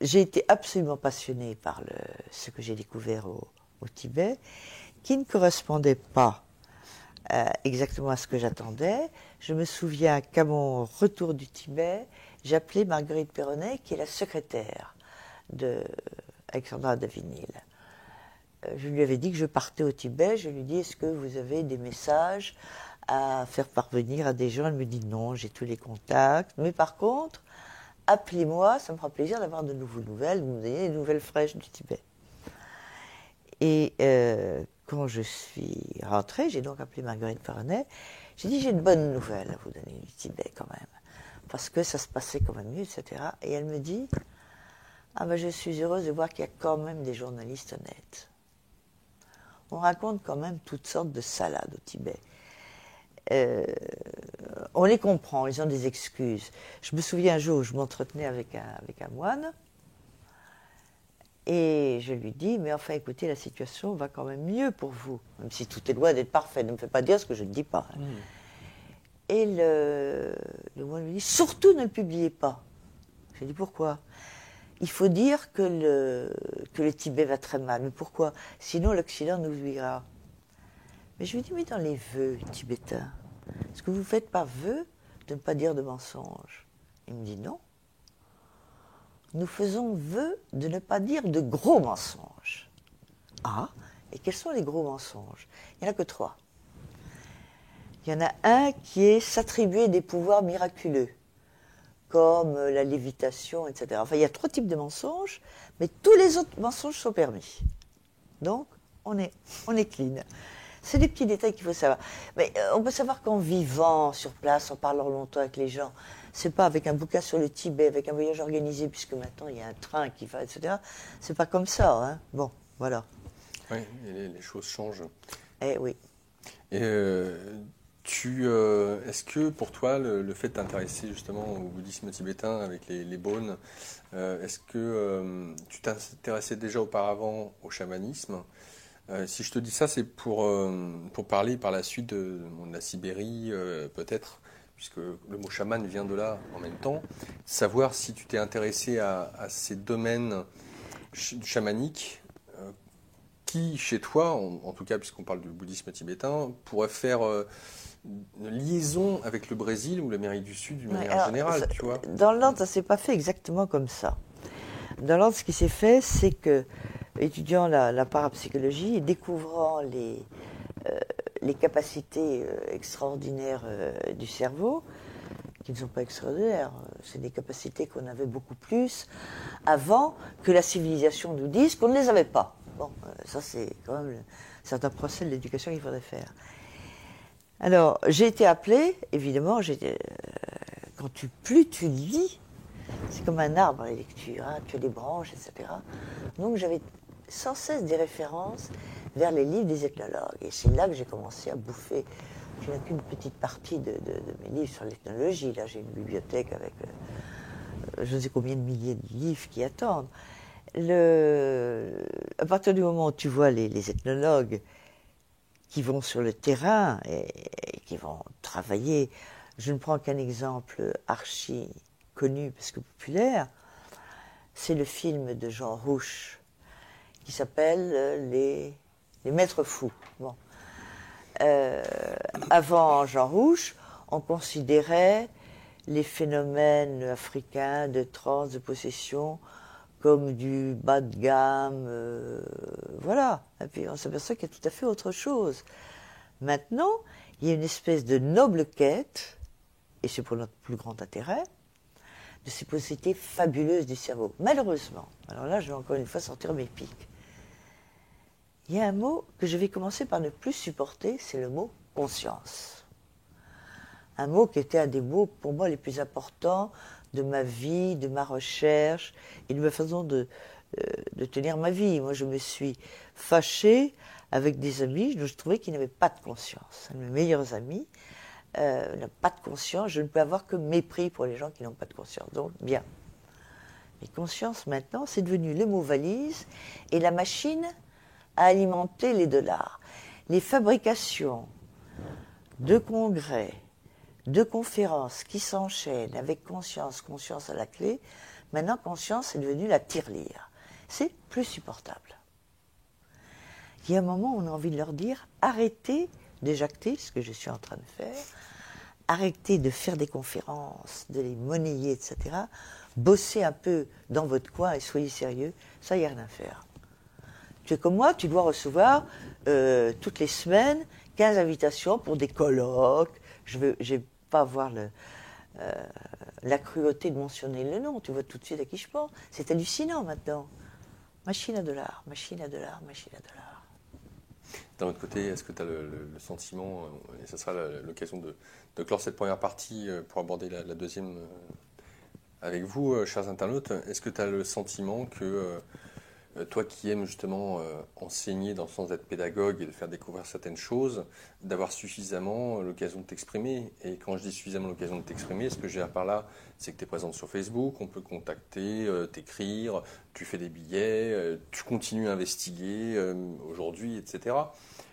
B: été absolument passionnée par ce que j'ai découvert au Tibet, qui ne correspondait pas exactement à ce que j'attendais. Je me souviens qu'à mon retour du Tibet, j'ai appelé Marguerite Perronnet, qui est la secrétaire d'Alexandra d'Avinil. Je lui avais dit que je partais au Tibet. Je lui ai dit, est-ce que vous avez des messages à faire parvenir à des gens? Elle me dit non, j'ai tous les contacts. Mais par contre, appelez-moi, ça me fera plaisir d'avoir de nouvelles, vous me donnez des nouvelles fraîches du Tibet. Et quand je suis rentrée, j'ai donc appelé Marguerite Perronnet. J'ai dit, j'ai une bonne nouvelle à vous donner du Tibet quand même, parce que ça se passait quand même mieux, etc. Et elle me dit, ah ben je suis heureuse de voir qu'il y a quand même des journalistes honnêtes. On raconte quand même toutes sortes de salades au Tibet. On les comprend, ils ont des excuses. Je me souviens un jour où je m'entretenais avec un moine, et je lui dis, mais enfin écoutez, la situation va quand même mieux pour vous, même si tout est loin d'être parfait, ne me faites pas dire ce que je ne dis pas. Et le moine me dit, surtout ne le publiez pas. Je lui dis, pourquoi? Il faut dire que le Tibet va très mal. Mais pourquoi? Sinon l'Occident nous oubliera. Mais je lui dis, mais dans les vœux tibétains, est-ce que vous faites par vœu de ne pas dire de mensonges? Il me dit non. Nous faisons vœu de ne pas dire de gros mensonges. Ah, et quels sont les gros mensonges? Il n'y en a que 3. Il y en a un qui est s'attribuer des pouvoirs miraculeux, comme la lévitation, etc. Enfin, il y a 3 types de mensonges, mais tous les autres mensonges sont permis. Donc, on est clean. C'est des petits détails qu'il faut savoir. Mais on peut savoir qu'en vivant sur place, en parlant longtemps avec les gens, c'est pas avec un bouquin sur le Tibet, avec un voyage organisé, puisque maintenant il y a un train qui va, etc. C'est pas comme ça, hein. Bon, voilà.
A: Oui, les choses changent.
B: Eh oui.
A: Et est-ce que pour toi, le fait de t'intéresser justement au bouddhisme tibétain avec les bonnes, est-ce que tu t'intéressais déjà auparavant au chamanisme? Si je te dis ça, c'est pour parler par la suite de la Sibérie, peut-être, puisque le mot chaman vient de là en même temps, savoir si tu t'es intéressé à ces domaines chamaniques qui, chez toi, en tout cas puisqu'on parle du bouddhisme tibétain, pourrait faire une liaison avec le Brésil ou l'Amérique du Sud d'une manière générale, tu vois.
B: Dans l'ordre, ça ne s'est pas fait exactement comme ça. Dans l'ordre, ce qui s'est fait, c'est que, étudiant la parapsychologie et découvrant les capacités extraordinaires du cerveau, qui ne sont pas extraordinaires, c'est des capacités qu'on avait beaucoup plus avant que la civilisation nous dise qu'on ne les avait pas. Bon, ça c'est quand même un certain procès de l'éducation qu'il faudrait faire. Alors, j'ai été appelée, évidemment, quand plus tu lis, c'est comme un arbre, la lecture, hein, tu as des branches, etc. Donc j'avais sans cesse des références vers les livres des ethnologues. Et c'est là que j'ai commencé à bouffer. Je n'ai qu'une petite partie de mes livres sur l'ethnologie. Là, j'ai une bibliothèque avec je ne sais combien de milliers de livres qui attendent. À partir du moment où tu vois les ethnologues qui vont sur le terrain et qui vont travailler, je ne prends qu'un exemple archi connu parce que populaire, c'est le film de Jean Rouch qui s'appelle les Maîtres Fous. Bon. Avant Jean Rouch, on considérait les phénomènes africains de transe, de possession, comme du bas de gamme, voilà. Et puis on s'aperçoit qu'il y a tout à fait autre chose. Maintenant, il y a une espèce de noble quête, et c'est pour notre plus grand intérêt, de ces possibilités fabuleuses du cerveau. Malheureusement, alors là, je vais encore une fois sortir mes pics. Il y a un mot que je vais commencer par ne plus supporter, c'est le mot conscience. Un mot qui était un des mots, pour moi, les plus importants de ma vie, de ma recherche et de ma façon de tenir ma vie. Moi, je me suis fâchée avec des amis, je trouvais qu'ils n'avaient pas de conscience. Un de mes meilleurs amis n'a pas de conscience, je ne peux avoir que mépris pour les gens qui n'ont pas de conscience. Donc, bien. Mais conscience, maintenant, c'est devenu le mot valise et la machine à alimenter les dollars. Les fabrications de congrès, de conférences qui s'enchaînent avec conscience à la clé, maintenant conscience est devenue la tirelire. C'est plus supportable. Il y a un moment où on a envie de leur dire arrêtez d'éjacter, ce que je suis en train de faire, arrêtez de faire des conférences, de les monnayer, etc. Bossez un peu dans votre coin et soyez sérieux, ça, il n'y a rien à faire. Tu es comme moi, tu dois recevoir toutes les semaines 15 invitations pour des colloques. Je n'ai pas avoir la cruauté de mentionner le nom. Tu vois tout de suite à qui je pense. C'est hallucinant maintenant. Machine à dollars, machine à dollars, machine à dollars.
A: D'un autre côté, est-ce que tu as le sentiment, et ce sera l'occasion de clore cette première partie pour aborder la deuxième avec vous, chers internautes, est-ce que tu as le sentiment que toi qui aimes justement enseigner dans le sens d'être pédagogue et de faire découvrir certaines choses, d'avoir suffisamment l'occasion de t'exprimer? Et quand je dis suffisamment l'occasion de t'exprimer, ce que j'ai à par là, c'est que tu es présente sur Facebook, on peut contacter, t'écrire, tu fais des billets, tu continues à investiguer aujourd'hui, etc.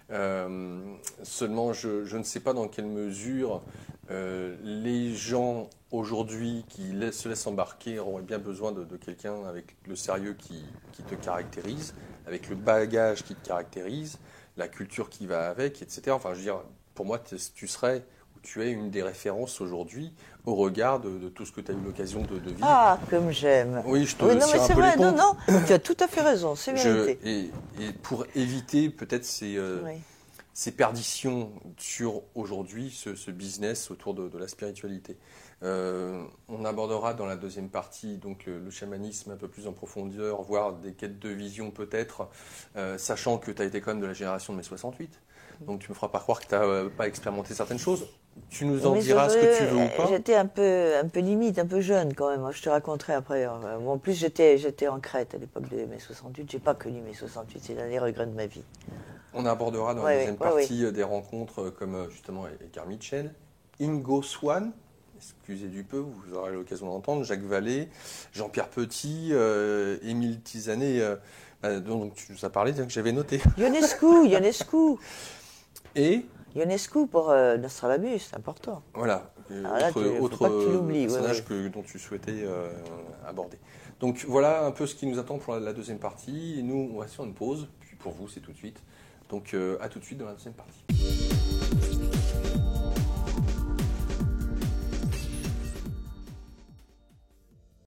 A: Seulement, je ne sais pas dans quelle mesure les gens aujourd'hui qui se laissent embarquer auraient bien besoin de quelqu'un avec le sérieux qui te caractérise, avec le bagage qui te caractérise, la culture qui va avec, etc. Enfin, je veux dire, pour moi, tu serais ou tu es une des références aujourd'hui au regard de tout ce que tu as eu l'occasion de vivre.
B: Ah, comme j'aime.
A: Oui, je te
B: oui, non,
A: tire
B: mais
A: un
B: c'est
A: peu
B: vrai,
A: les pompes.
B: non, tu as tout à fait raison, c'est vérité.
A: Et pour éviter peut-être ces perditions sur aujourd'hui, ce business autour de la spiritualité. On abordera dans la deuxième partie donc le chamanisme un peu plus en profondeur, voire des quêtes de vision peut-être, sachant que tu as été quand même de la génération de mai 68. Donc tu me feras pas croire que tu n'as pas expérimenté certaines choses. Tu nous en diras ce que tu veux ou pas.
B: J'étais un peu limite, un peu jeune quand même. Je te raconterai après. En plus, j'étais en Crète à l'époque de mai 68. J'ai pas connu mai 68. C'est l'un des regrets de ma vie.
A: On abordera dans la deuxième partie des rencontres comme justement Edgar Mitchell, Ingo Swann, excusez du peu, vous aurez l'occasion d'entendre, Jacques Vallée, Jean-Pierre Petit, Émile Tizanet, dont tu nous as parlé, que j'avais noté.
B: Ionescu.
A: Et
B: Ionescu pour Nostradamus, c'est important.
A: Voilà,
B: Là, faut pas que tu l'oublies,
A: personnage dont tu souhaitais aborder. Donc voilà un peu ce qui nous attend pour la deuxième partie. Et nous, on va faire une pause, puis pour vous, c'est tout de suite. Donc à tout de suite dans la deuxième partie.